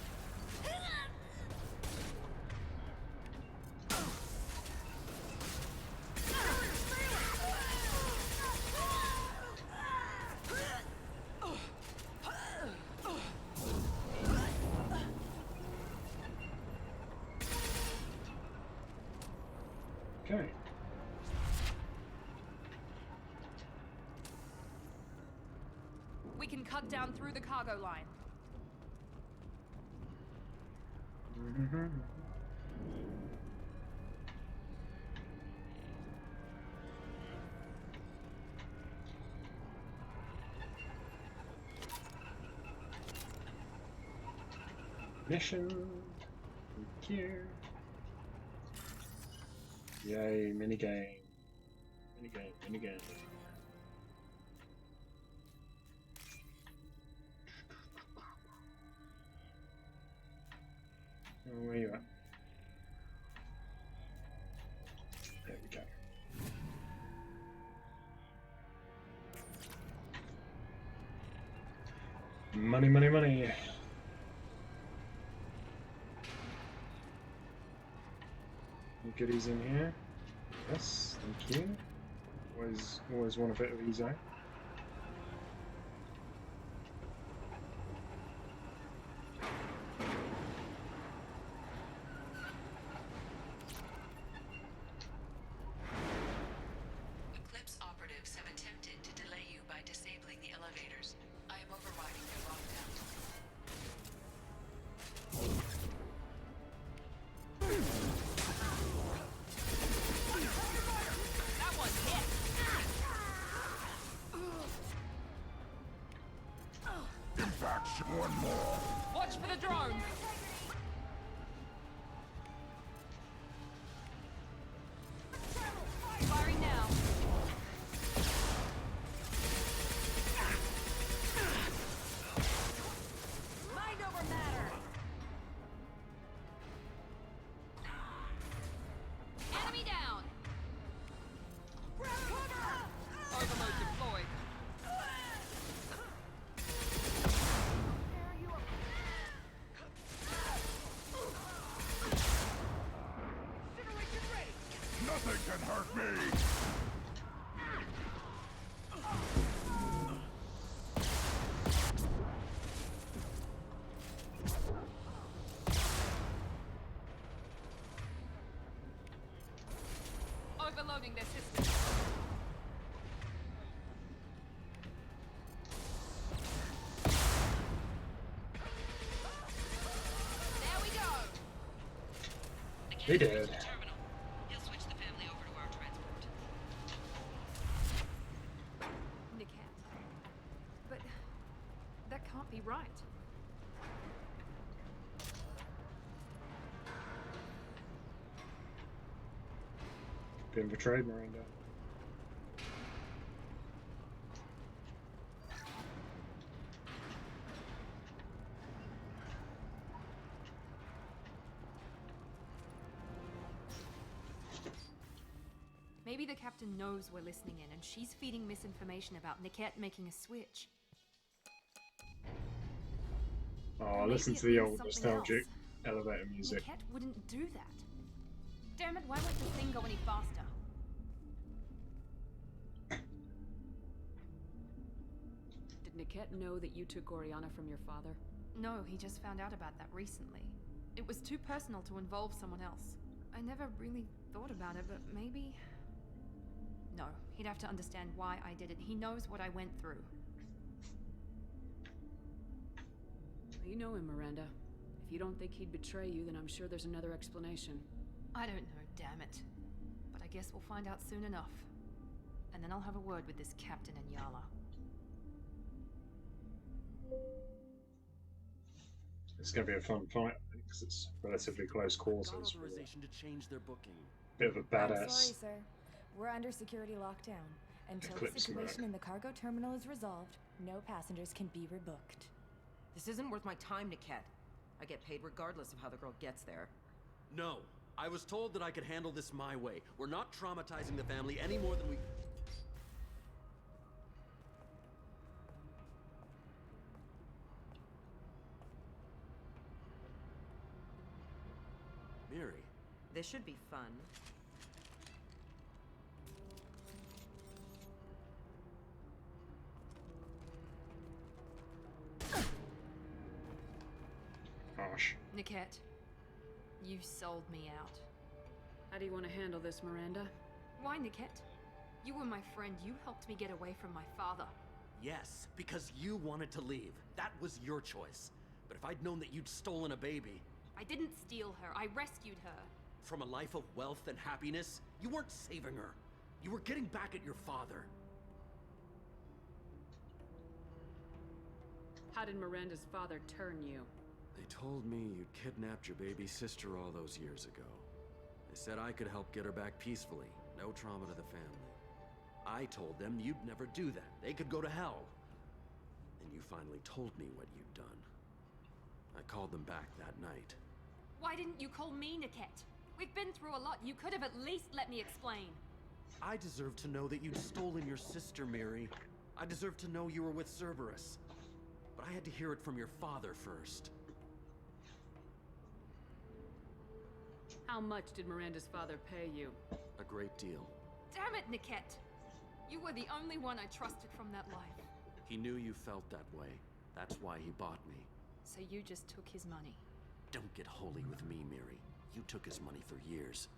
Okay. We can cut down through the cargo line. Mission. Here. Yay, minigame. Minigame. Oh, where you at? There we go. Money, money, money. Any goodies in here? Yes, thank you. Always want a bit of ease out. Eclipse operatives have attempted to delay you by disabling the elevators. I am overriding their lockdown. That one hit! Impact one more! Watch for the drone! Firing now. Mind over matter! Enemy down! Grab cover! Overload deployed. Incineration ready! Nothing can hurt me! Overloading their system. There we go! They did. Terminal. He'll switch the family over to our transport. Niket. But that can't be right. Been betrayed, Miranda. Maybe the captain knows we're listening in and she's feeding misinformation about Niket making a switch. Oh, Maybe listen it to the means old something nostalgic else. elevator music. Niket wouldn't do that. Damn it, why won't the thing go any faster? Did Niket know that you took Oriana from your father? No, he just found out about that recently. It was too personal to involve someone else. I never really thought about it, but maybe... No, he'd have to understand why I did it. He knows what I went through. You know him, Miranda. If you don't think he'd betray you, then I'm sure there's another explanation. I don't know. Damn it. But I guess we'll find out soon enough. And then I'll have a word with this captain and Yala. It's going to be a fun fight, I think, because it's relatively close quarters. Got authorization to change their booking. Bit of a I'm badass. sorry, sir. We're under security lockdown. Until the situation in the cargo terminal is resolved, no passengers can be rebooked. This isn't worth my time, Niket. I get paid regardless of how the girl gets there. No. I was told that I could handle this my way. We're not traumatizing the family any more than we... Miri. This should be fun. Harsh. Niket, you sold me out. How do you want to handle this, Miranda? Why, Niket? You were my friend. You helped me get away from my father. Yes, because you wanted to leave. That was your choice. But if I'd known that you'd stolen a baby... I didn't steal her. I rescued her. From a life of wealth and happiness, you weren't saving her. You were getting back at your father. How did Miranda's father turn you? They told me you'd kidnapped your baby sister all those years ago. They said I could help get her back peacefully. No trauma to the family. I told them you'd never do that. They could go to hell. And you finally told me what you'd done. I called them back that night. Why didn't you call me, Niket? We've been through a lot. You could have at least let me explain. I deserve to know that you'd stolen your sister, Miri. I deserve to know you were with Cerberus. But I had to hear it from your father first. How much did Miranda's father pay you? A great deal. Damn it, Niket! You were the only one I trusted from that life. He knew you felt that way. That's why he bought me. So you just took his money. Don't get holy with me, Miri. You took his money for years.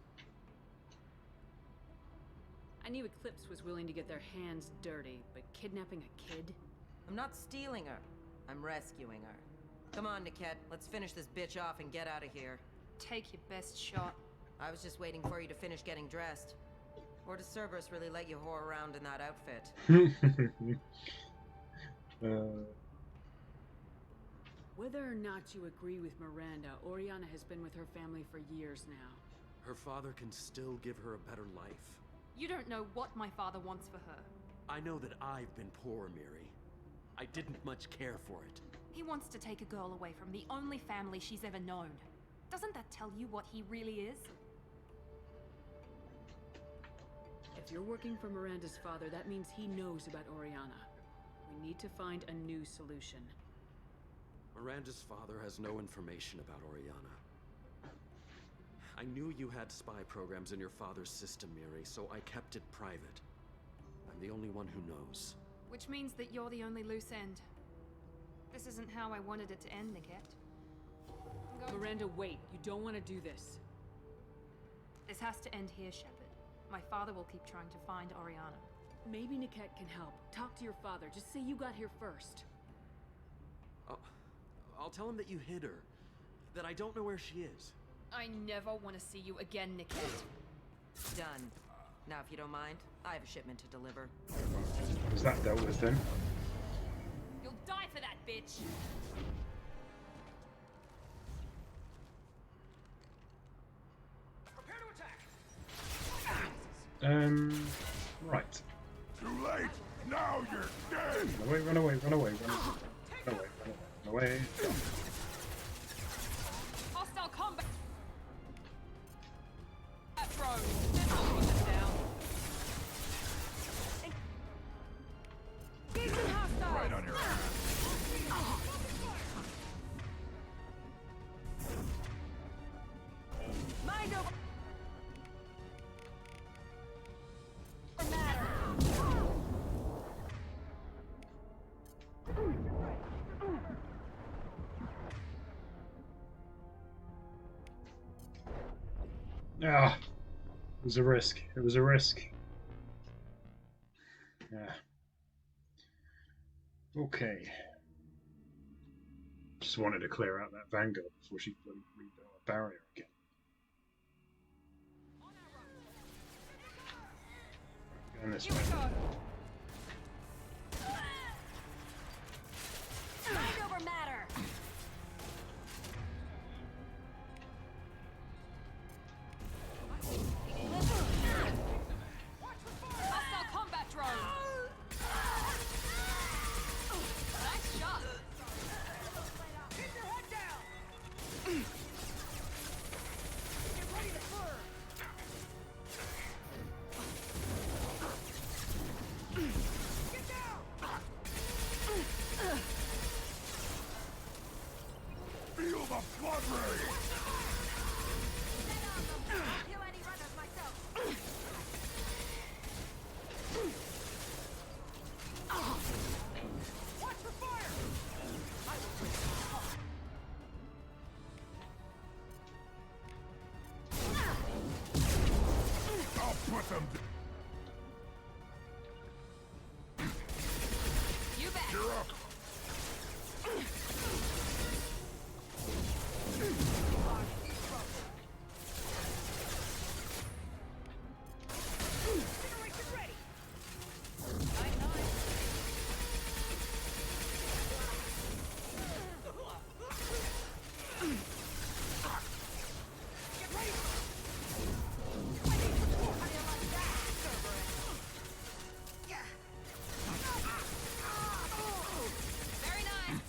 I knew Eclipse was willing to get their hands dirty, but kidnapping a kid? I'm not stealing her. I'm rescuing her. Come on, Niket. Let's finish this bitch off and get out of here. Take your best shot. I was just waiting for you to finish getting dressed. Or does Cerberus really let you whore around in that outfit? Whether or not you agree with Miranda, Oriana has been with her family for years now. Her father can still give her a better life. You don't know what my father wants for her. I know that I've been poor, Miri. I didn't much care for it. He wants to take a girl away from the only family she's ever known. Doesn't that tell you what he really is? If you're working for Miranda's father, that means he knows about Oriana. We need to find a new solution. Miranda's father has no information about Oriana. I knew you had spy programs in your father's system, Miri, so I kept it private. I'm the only one who knows. Which means that you're the only loose end. This isn't how I wanted it to end, Niket. Miranda, wait. You don't want to do this. This has to end here, Shepard. My father will keep trying to find Oriana. Maybe Niket can help. Talk to your father. Just say you got here first. I'll tell him that you hid her. That I don't know where she is. I never want to see you again, Niket. Done. Now, if you don't mind, I have a shipment to deliver. Was that dealt with then? You'll die for that, bitch! Prepare to attack! Right. Too late! Now you're dead! Run away, run away, run away, run away, run away. Hostile combat! Drone! Put this down. Engaging hostile! Right on your Mind over! Ah, it was a risk. It was a risk. Yeah. Okay. Just wanted to clear out that Vanguard before she rebuilt a barrier again. this Here way. we go. Mind over matter. Hostile combat drone. Nice shot. Keep your head down. Get ready to burn. Get down. Feel the flood ray! Kill any runners myself. Watch for fire! I will bring you home. I'll put them You bet. You're up! Generation ready. 9-9. Get ready. I need support. How do you like that, Cerberus? Very nice.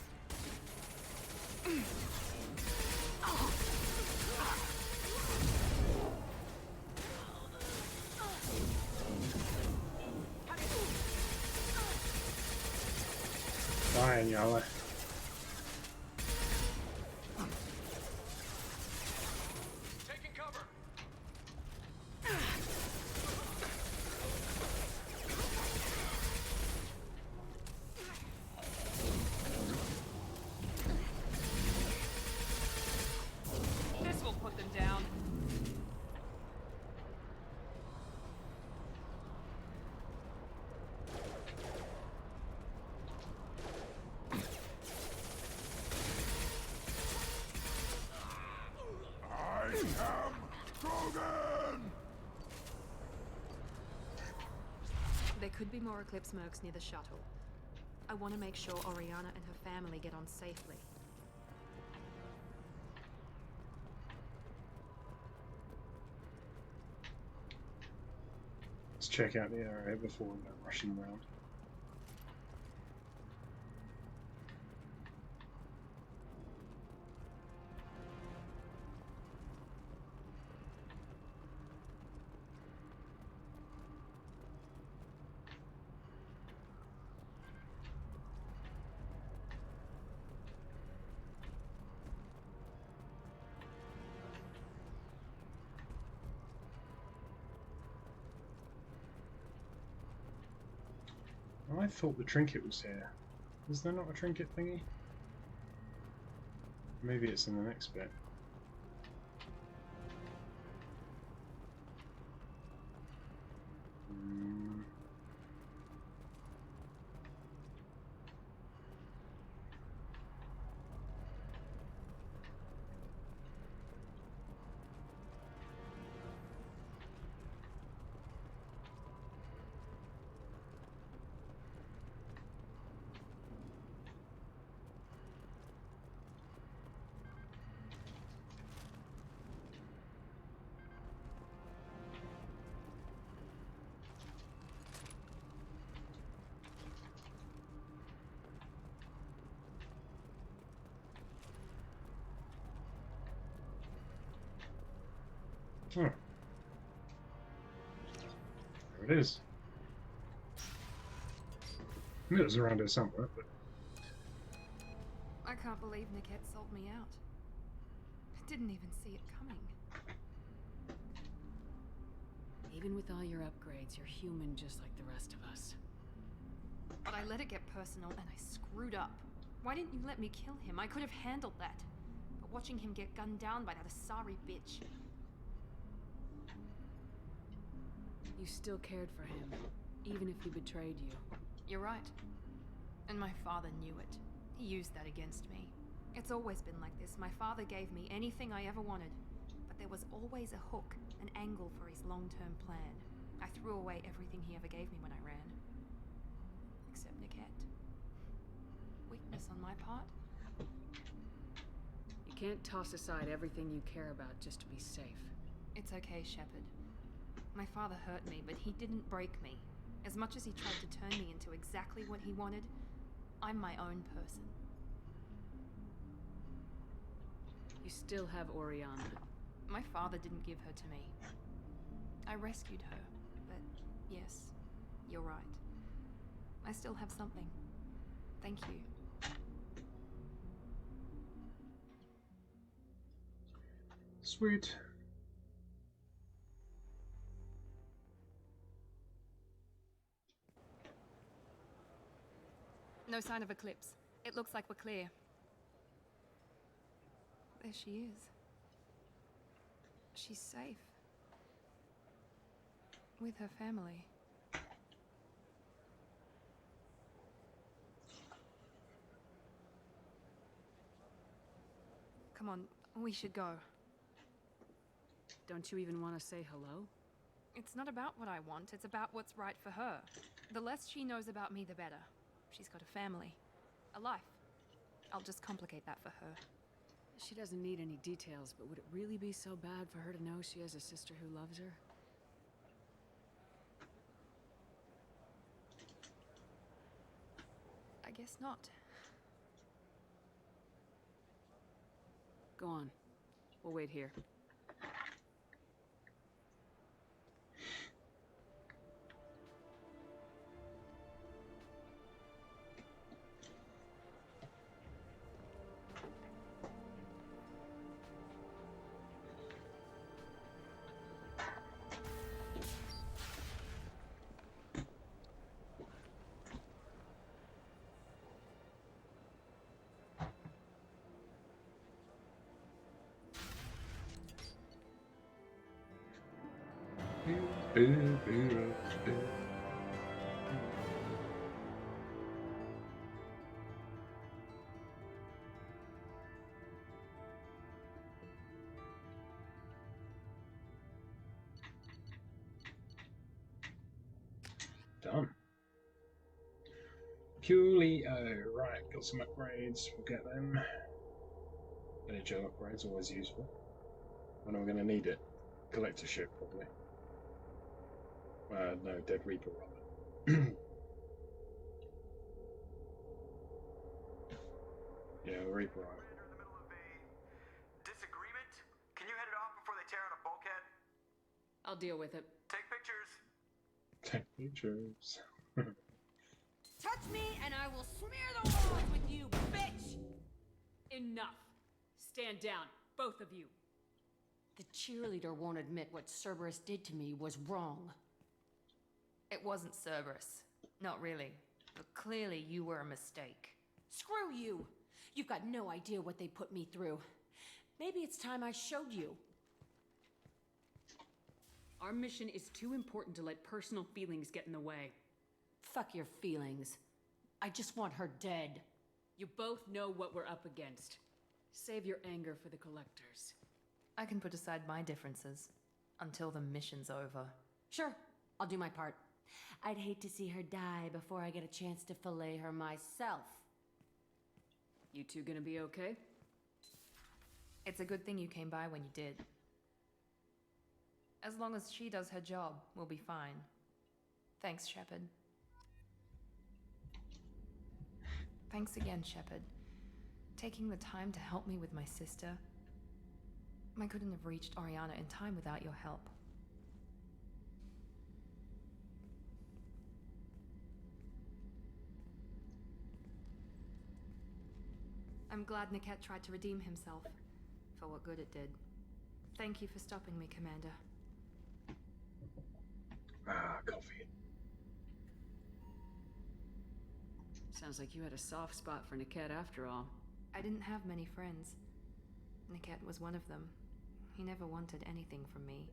Fine, Yala. Taking cover. This will put them down. I am Krogan! There could be more Eclipse mercs near the shuttle. I want to make sure Oriana and her family get on safely. Let's check out the area before we go rushing around. I thought the trinket was here. Is there not a trinket thingy? Maybe it's in the next bit. Oh. There it is. I knew it was around here somewhere, but... I can't believe Niket sold me out. I didn't even see it coming. Even with all your upgrades, you're human just like the rest of us. But I let it get personal and I screwed up. Why didn't you let me kill him? I could have handled that. But watching him get gunned down by that Asari bitch... You still cared for him, even if he betrayed you. You're right. And my father knew it. He used that against me. It's always been like this. My father gave me anything I ever wanted. But there was always a hook, an angle for his long-term plan. I threw away everything he ever gave me when I ran. Except Niket. Weakness on my part? You can't toss aside everything you care about just to be safe. It's okay, Shepard. My father hurt me, but he didn't break me. As much as he tried to turn me into exactly what he wanted, I'm my own person. You still have Oriana. My father didn't give her to me. I rescued her, but yes, you're right. I still have something. Thank you. Sweet. No sign of Eclipse. It looks like we're clear. There she is. She's safe. With her family. Come on, we should go. Don't you even want to say hello? It's not about what I want, it's about what's right for her. The less she knows about me, the better. She's got a family. A life. I'll just complicate that for her. She doesn't need any details, but would it really be so bad for her to know she has a sister who loves her? I guess not. Go on. We'll wait here. Done. Purely, right, got some upgrades, we'll get them. NHL upgrades, always useful. When are we going to need it? Collector ship, probably. No, Dead Reaper, rather. Yeah, Reaper, right. Disagreement? Can you head it off before they tear out a bulkhead? I'll deal with it. Take pictures. Take pictures. Touch me and I will smear the walls with you, bitch! Enough. Stand down, both of you. The cheerleader won't admit what Cerberus did to me was wrong. It wasn't Cerberus. Not really. But clearly you were a mistake. Screw you! You've got no idea what they put me through. Maybe it's time I showed you. Our mission is too important to let personal feelings get in the way. Fuck your feelings. I just want her dead. You both know what we're up against. Save your anger for the collectors. I can put aside my differences until the mission's over. Sure, I'll do my part. I'd hate to see her die before I get a chance to fillet her myself. You two gonna be okay? It's a good thing you came by when you did. As long as she does her job, we'll be fine. Thanks, Shepard. Thanks again, Shepard. Taking the time to help me with my sister. I couldn't have reached Oriana in time without your help. I'm glad Niket tried to redeem himself, for what good it did. Thank you for stopping me, Commander. Ah, coffee. Sounds like you had a soft spot for Niket after all. I didn't have many friends. Niket was one of them. He never wanted anything from me.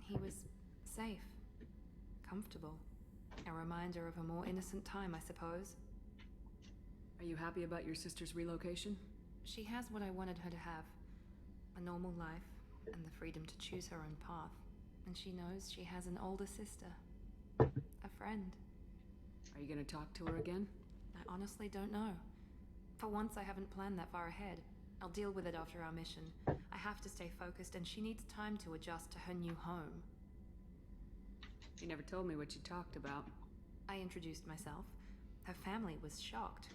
He was safe, comfortable. A reminder of a more innocent time, I suppose. Are you happy about your sister's relocation? She has what I wanted her to have. A normal life, and the freedom to choose her own path. And she knows she has an older sister. A friend. Are you gonna talk to her again? I honestly don't know. For once, I haven't planned that far ahead. I'll deal with it after our mission. I have to stay focused, and she needs time to adjust to her new home. You never told me what you talked about. I introduced myself. Her family was shocked.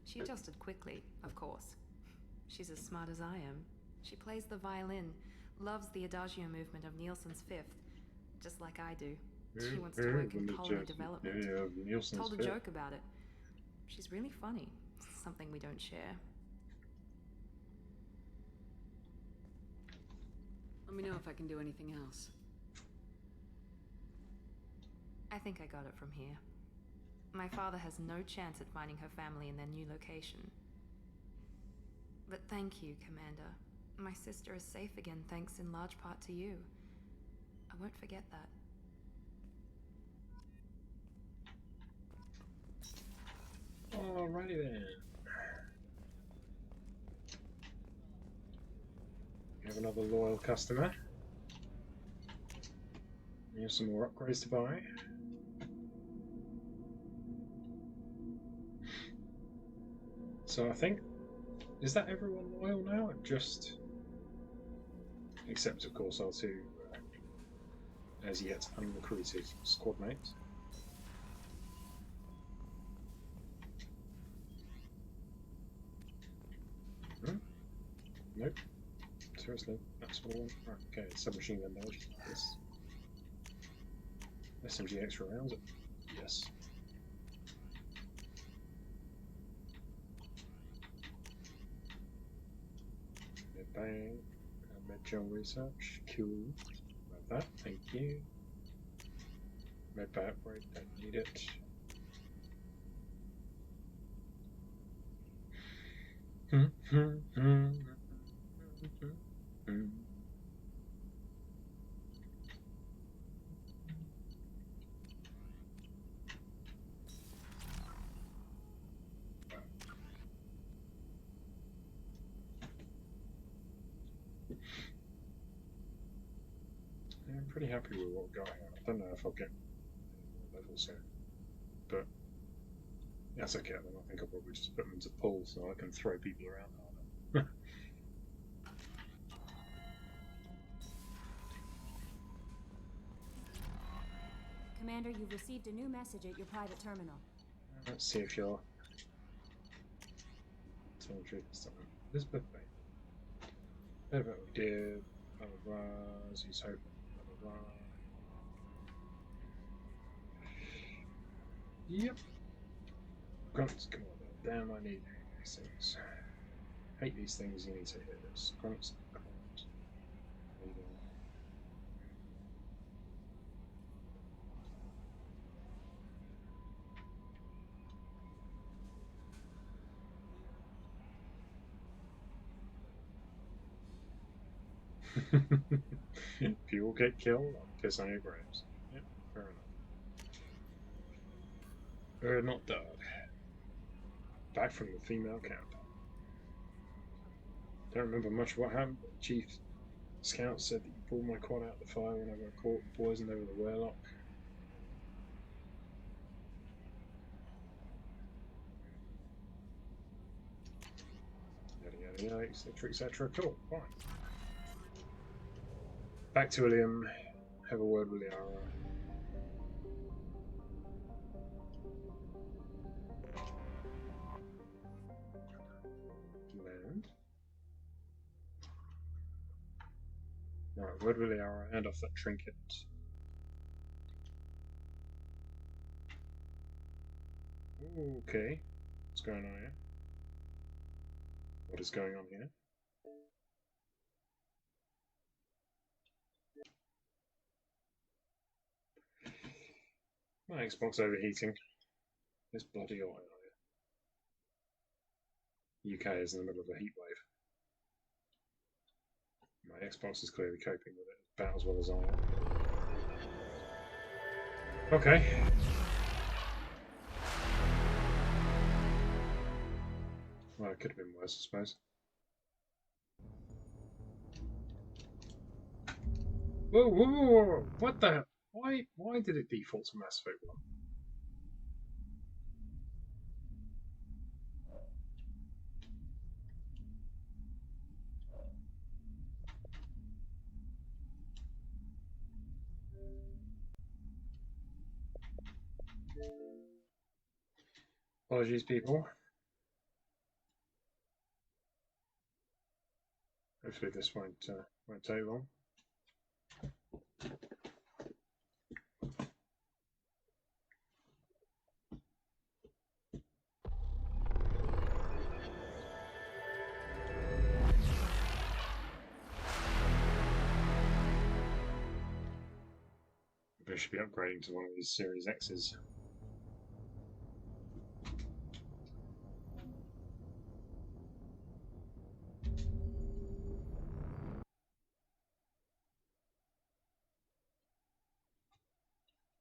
She adjusted quickly, of course. She's as smart as I am. She plays the violin, loves the adagio movement of Nielsen's Fifth, just like I do. She wants to work in colony development. Told a joke about it. She's really funny. Something we don't share. Let me know if I can do anything else. I think I got it from here. My father has no chance at finding her family in their new location. But thank you, Commander. My sister is safe again thanks in large part to you. I won't forget that. Alrighty then. We have another loyal customer. We have some more upgrades to buy. So I think, is that everyone loyal now? Just, except of course our two as yet unrecruited squad mates. Nope. Seriously, that's what I want. Right, okay, submachine gun damage. Yes. SMG extra rounds. Yes. Med bang. Med gel research. Cool. Love that. Thank you. Med bay upgrade. Don't need it. I'm pretty happy with what we're going on. I don't know if I'll get more levels here, but that's okay. Then I think I'll probably just put them into pull so I can throw people around harder. Commander, you've received a new message at your private terminal. Let's see if you're Elizabeth Bay. Whatever we did, blah blah blah, he's hoping, blah blah blah. Yep. Grunts, come on, damn, I need these things. Hate these things, you need to hear this. Grunts, come on. If you will get killed, I'll piss on your graves. Yep, fair enough. We're not dead. Back from the female camp. Don't remember much what happened, but Chief Scout said that you pulled my quad out of the fire when I got caught and poisoned over the wearlock. Yada yada yada, etc. etc. Cool, fine. Back to Illium, have a word with Liara. Land. Right, word with Liara, hand off that trinket. Okay, what's going on here? What is going on here? My Xbox overheating. It's bloody hot here. UK is in the middle of a heat wave. My Xbox is clearly coping with it about as well as I am. Okay. Well, it could have been worse, I suppose. Whoa, whoa, whoa, whoa, whoa. What the? Why did it default to Mass Effect 1? Apologies, people. Hopefully this won't take long. I should be upgrading to one of these Series X's.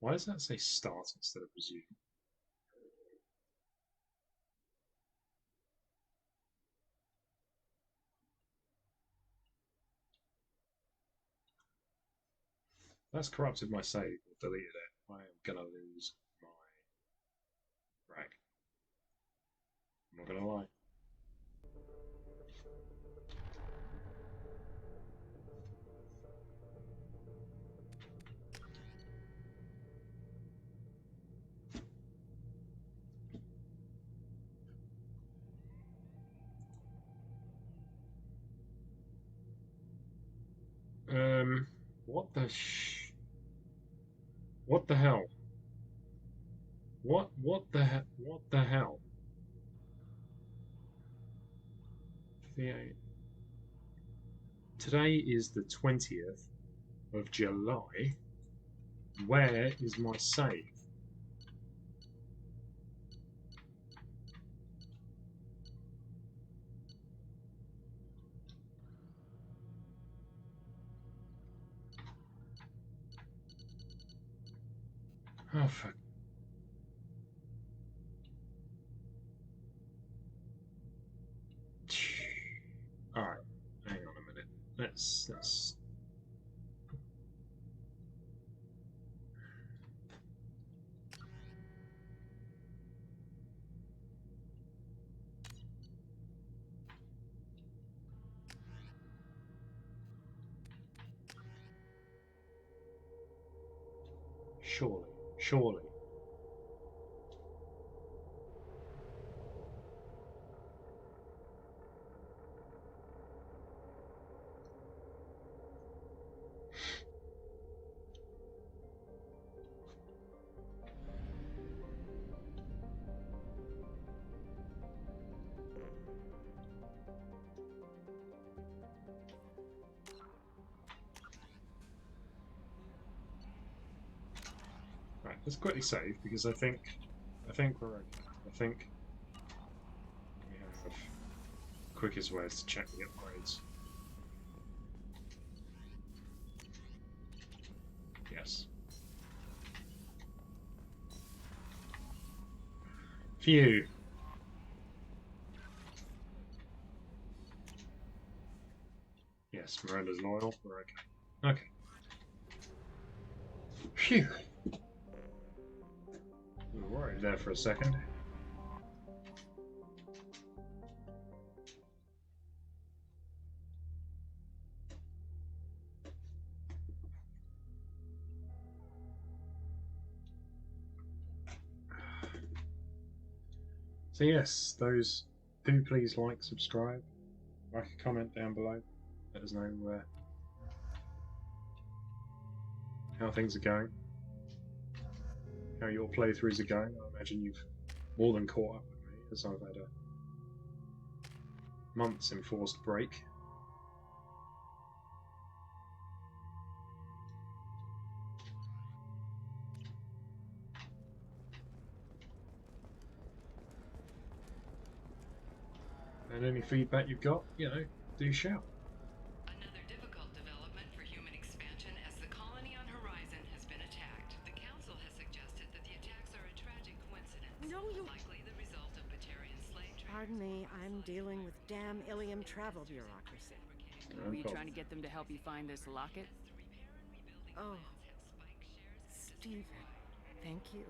Why does that say start instead of resume? That's corrupted my save or deleted it. I am gonna lose my rag. I'm not gonna lie. What the What the hell? What the what the hell? Today is the 20th of July. Where is my save? Oh fuck. Alright, hang on a minute. Let's surely. Right, let's quickly save because I think we're okay. I think we have quickest ways to check the upgrades. Yes. Phew. Yes, Miranda's loyal. We're okay. Okay. Phew. We were worried there for a second. So yes, those do please like, subscribe, like a comment down below. Let us know how things are going, how your playthroughs are going. I imagine you've more than caught up with me as I've had a month's enforced break. And any feedback you've got, do shout. Another difficult development for human expansion as the colony on Horizon has been attacked. The Council has suggested that the attacks are a tragic coincidence, likely the result of Batarian slave trade. Pardon me, I'm dealing with damn Illium travel bureaucracy. Were you trying to get them to help you find this locket? Oh, Stephen, thank you.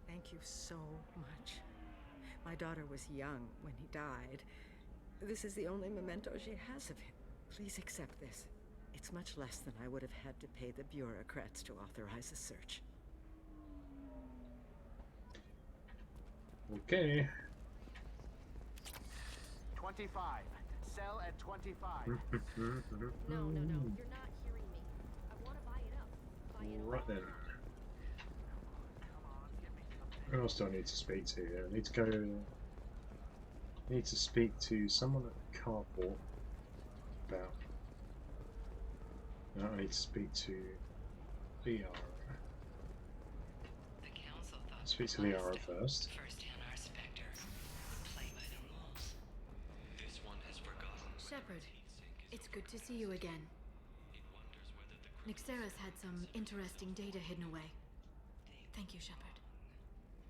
Thank you so much. My daughter was young when he died. This is the only memento she has of him. Please accept this. It's much less than I would have had to pay the bureaucrats to authorize a search. Okay. 25. Sell at 25. No, you're not hearing me. I want to buy it up. Buy it Right then. Who else do I need to speak to here? I need to go. Need to speak to someone at the carport about. No, I need to speak to Liara. Speak to Liara first. Shepard, it's good to see you again. Nixera's had some interesting data hidden away. Thank you, Shepard.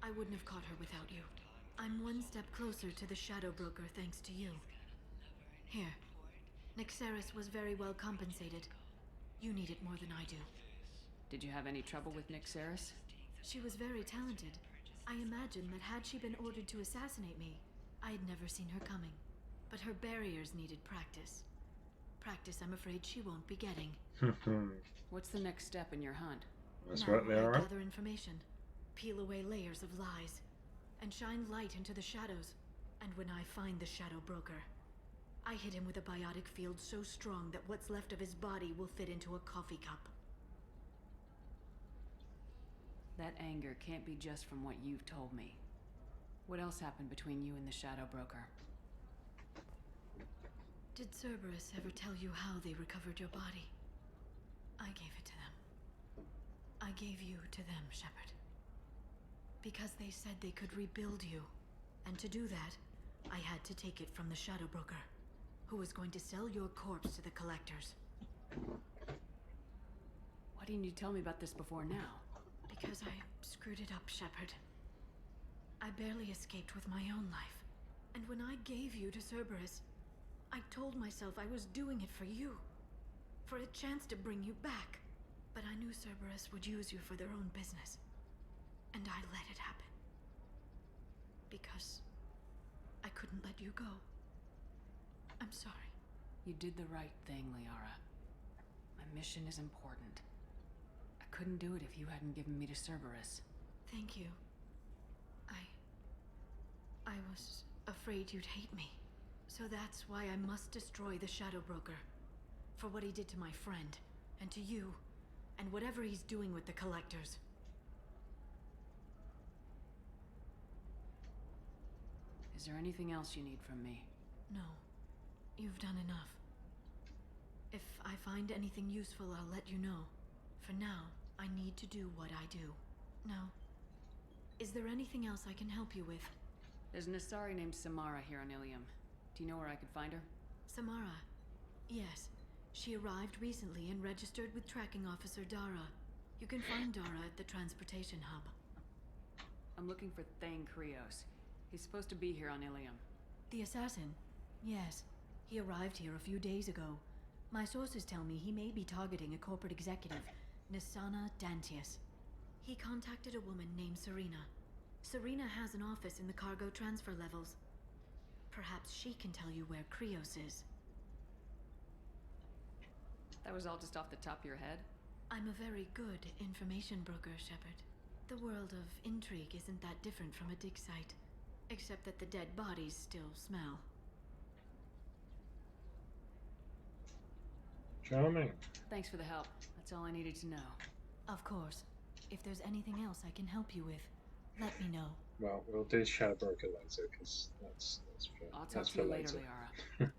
I wouldn't have caught her without you. I'm one step closer to the Shadow Broker thanks to you. Here. Nixeris was very well compensated. You need it more than I do. Did you have any trouble with Nixeris? She was very talented. I imagine that had she been ordered to assassinate me, I had never seen her coming. But her barriers needed practice. Practice I'm afraid she won't be getting. What's the next step in your hunt? That's now right, Liara. I gather information, peel away layers of lies, and shine light into the shadows. And when I find the Shadow Broker, I hit him with a biotic field so strong that what's left of his body will fit into a coffee cup. That anger can't be just from what you've told me. What else happened between you and the Shadow Broker? Did Cerberus ever tell you how they recovered your body? I gave it to them. I gave you to them, Shepard. Because they said they could rebuild you. And to do that, I had to take it from the Shadow Broker, who was going to sell your corpse to the collectors. Why didn't you tell me about this before now? Because I screwed it up, Shepard. I barely escaped with my own life. And when I gave you to Cerberus, I told myself I was doing it for you. For a chance to bring you back. But I knew Cerberus would use you for their own business. And I let it happen. Because I couldn't let you go. I'm sorry. You did the right thing, Liara. My mission is important. I couldn't do it if you hadn't given me to Cerberus. Thank you. I was afraid you'd hate me. So that's why I must destroy the Shadow Broker. For what he did to my friend, and to you, and whatever he's doing with the collectors. Is there anything else you need from me? No. You've done enough. If I find anything useful, I'll let you know. For now, I need to do what I do. Now, is there anything else I can help you with? There's an Asari named Samara here on Illium. Do you know where I could find her? Samara? Yes. She arrived recently and registered with Tracking Officer Dara. You can find Dara at the transportation hub. I'm looking for Thane Krios. He's supposed to be here on Illium. The assassin? Yes. He arrived here a few days ago. My sources tell me he may be targeting a corporate executive, Nisana Dantius. He contacted a woman named Serena. Serena has an office in the cargo transfer levels. Perhaps she can tell you where Krios is. That was all just off the top of your head? I'm a very good information broker, Shepard. The world of intrigue isn't that different from a dig site. Except that the dead bodies still smell. Charming. Thanks for the help. That's all I needed to know. Of course. If there's anything else I can help you with, let me know. Well, we'll do Shadow Broker later, because that's for, I'll that's talk to for you later. Liara.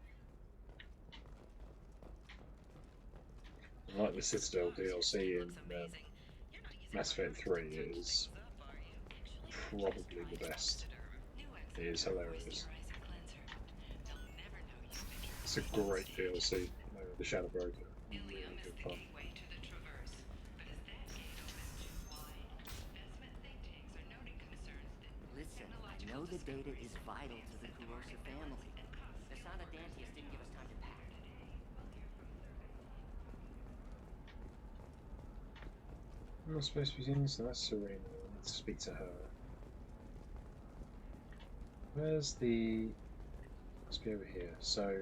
I like the Citadel DLC in Mass Effect 3 is probably the best. It is hilarious. It's a great DLC, the Shadow Broker. Really good fun. Listen, I know the data is vital to the Kurosa family. Nisana Dantius didn't give us time to pack. I'm not supposed to be doing this, so that's Serena. I need to speak to her. Where's the... Must be over here, so...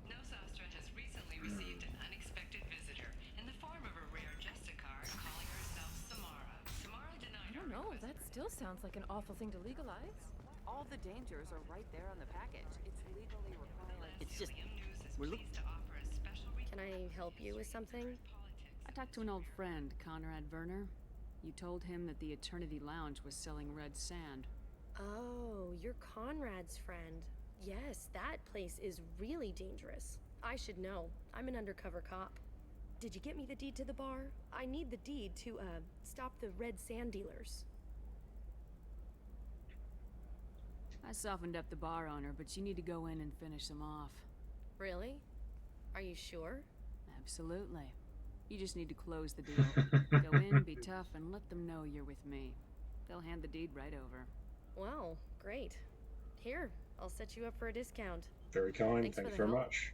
Nosastra has recently received an unexpected visitor in the form of a rare Justicar calling herself Samara. Samara denied I don't know, that still sounds like an awful thing to legalize. All the dangers are right there on the package. It's legally required. It's just... We're looking... Can I help you with something? I talked to an old friend, Conrad Werner. You told him that the Eternity Lounge was selling red sand. Oh, you're Conrad's friend. Yes, that place is really dangerous. I should know. I'm an undercover cop. Did you get me the deed to the bar? I need the deed to, stop the red sand dealers. I softened up the bar owner, but you need to go in and finish them off. Really? Are you sure? Absolutely. You just need to close the deal. Go in, be tough, and let them know you're with me. They'll hand the deed right over. Wow, great. Here, I'll set you up for a discount. Very kind, Thanks thank you for very the much.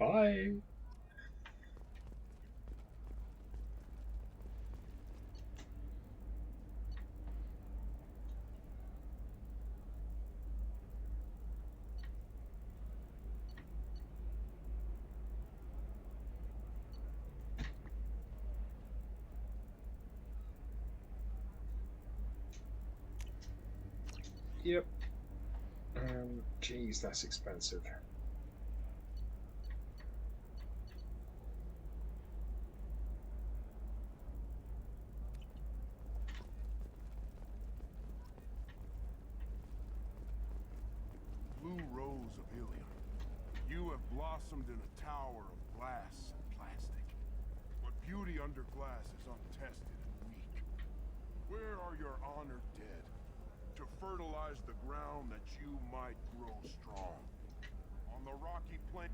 Bye! Yep. Geez, that's expensive. Blue rose of Illium. You have blossomed in a tower of glass and plastic. But beauty under glass is untested and weak. Where are your honored dead? To fertilize the ground that you might grow strong. On the rocky plain...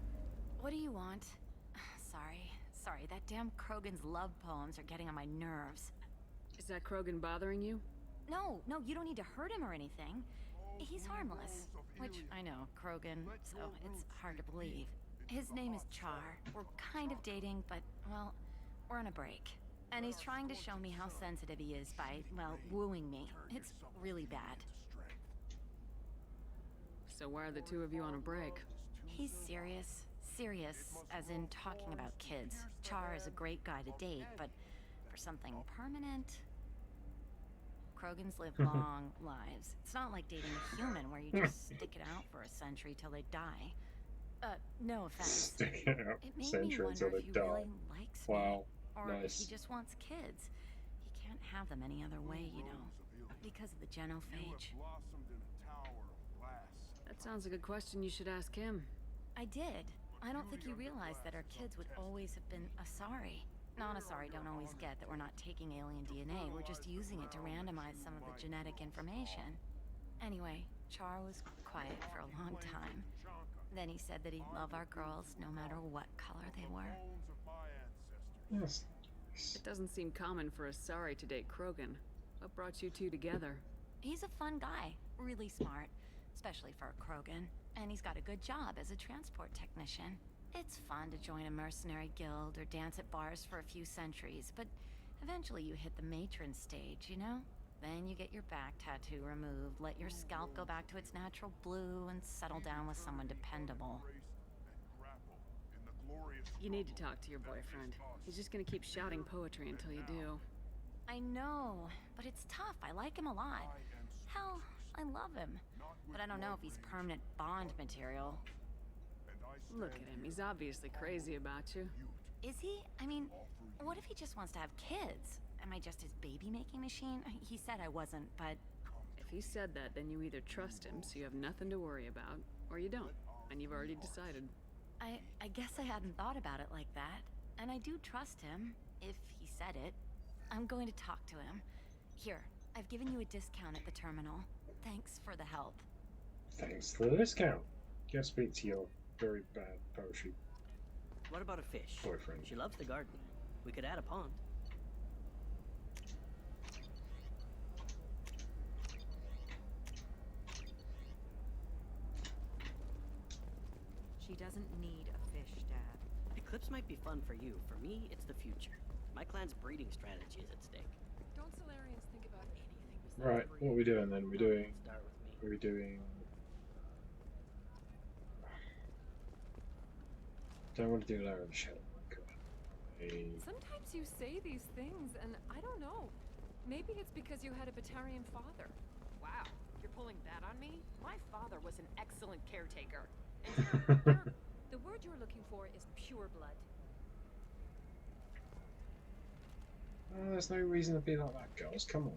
What do you want? Sorry, that damn Krogan's love poems are getting on my nerves. Is that Krogan bothering you? No, you don't need to hurt him or anything. He's harmless. Which, I know, Krogan, so it's hard to believe. His name is Char. We're kind of dating, but, well, we're on a break. And he's trying to show me how sensitive he is by, well, wooing me. It's really bad. So why are the two of you on a break? He's serious. Serious, as in talking about kids. Char is a great guy to date, but for something permanent... Krogans live long lives. It's not like dating a human where you just stick it out for a century till they die. No offense. Stick it out It made me century wonder until if they he die. really likes me. Wow, Or if nice. he just wants kids. He can't have them any other way, you know. Because of the genophage. That sounds like a question you should ask him. I did. I don't think you realized that our kids would always have been Asari. Non-Asari don't always get that we're not taking alien DNA, we're just using it to randomize some of the genetic information. Anyway, Char was quiet for a long time. Then he said that he'd love our girls no matter what color they were. Yes. It doesn't seem common for Asari to date Krogan. What brought you two together? He's a fun guy, really smart, especially for a Krogan. And he's got a good job as a transport technician. It's fun to join a mercenary guild or dance at bars for a few centuries, but eventually you hit the matron stage, you know? Then you get your back tattoo removed, let your scalp go back to its natural blue, and settle down with someone dependable. You need to talk to your boyfriend. He's just gonna keep shouting poetry until you do. I know, but it's tough. I like him a lot. Hell, I love him. But I don't know if he's permanent Bond material. Look at him. He's obviously crazy about you. Is he? I mean, what if he just wants to have kids? Am I just his baby-making machine? He said I wasn't, but... If he said that, then you either trust him, so you have nothing to worry about, or you don't, and you've already decided. I guess I hadn't thought about it like that. And I do trust him, if he said it. I'm going to talk to him. Here, I've given you a discount at the terminal. Thanks for the help. Thanks for the discount. Go speak to your very bad poetry What about a fish? boyfriend. She loves the garden. We could add a pond. She doesn't need a fish, Dad. Eclipse FemSheps might be fun for you. For me, it's the future. My clan's breeding strategy is at stake. Don't Solarians think about anything besides Right, what are we doing then? We're doing... Don't want to do Liara the Shadow. Sometimes you say these things, and I don't know. Maybe it's because you had a Batarian father. Wow, you're pulling that on me? My father was an excellent caretaker. And the word you're looking for is pure blood. Oh, there's no reason to be like that, girls. Come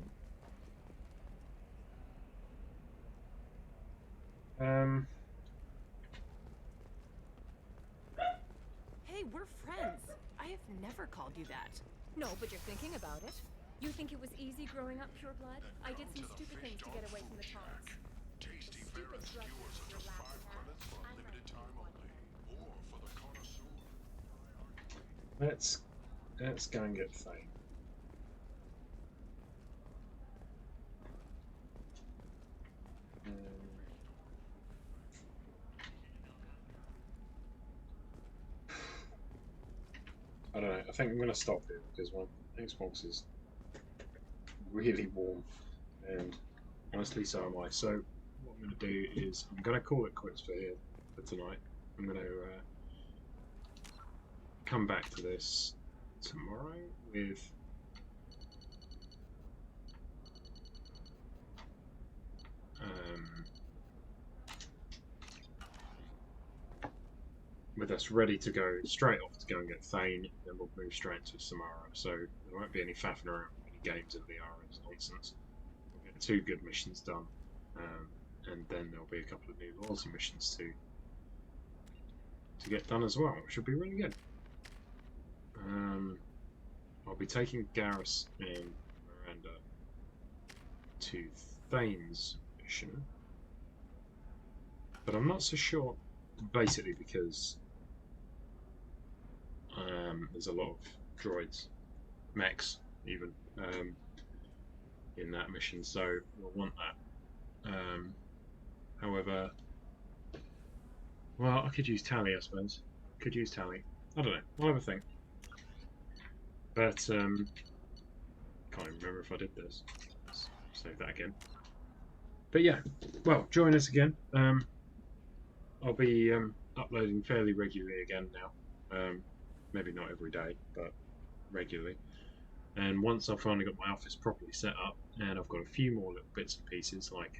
on. Hey, we're friends. I have never called you that. No, but you're thinking about it. You think it was easy growing up pure blood? I did some stupid things to get away from the taunts. Tasty Baron skewers are just 5 credits for a limited time only. Or for the connoisseur. Let's go and get Fame. I don't know. I think I'm going to stop here because my Xbox is really warm, and honestly, so am I. So what I'm going to do is I'm going to call it quits for tonight. I'm going to come back to this tomorrow with us ready to go straight off to go and get Thane, then we'll move straight to Samara. So there won't be any faffing around with any games in Liara's nonsense. We'll get 2 good missions done, and then there'll be a couple of new loyalty missions to get done as well, which will be really good. I'll be taking Garrus and Miranda to Thane's mission, but I'm not so sure, basically because there's a lot of droids, mechs even, in that mission, so we'll want that. However, well, I could use Tally, I suppose. Could use Tally. I don't know. We'll have a think. But can't even remember if I did this. Let's save that again. But yeah, well, join us again. I'll be uploading fairly regularly again now. Maybe not every day, but regularly. And once I've finally got my office properly set up, and I've got a few more little bits and pieces, like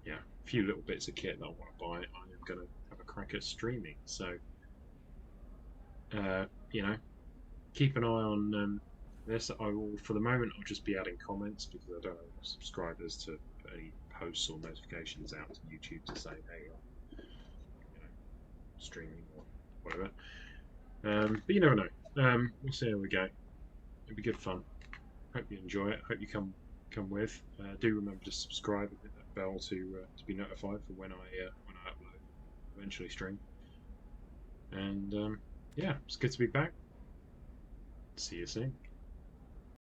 yeah, a few little bits of kit that I want to buy, I am going to have a crack at streaming. So, you know, keep an eye on this. I will, for the moment, I'll just be adding comments because I don't have enough subscribers to put any posts or notifications out to YouTube to say, hey, I'm, you know, streaming or whatever. But you never know. We'll see how we go. It'll be good fun. Hope you enjoy it. Hope you come with. Do remember to subscribe and hit that bell to be notified for when I upload, eventually stream. And yeah, it's good to be back. See you soon.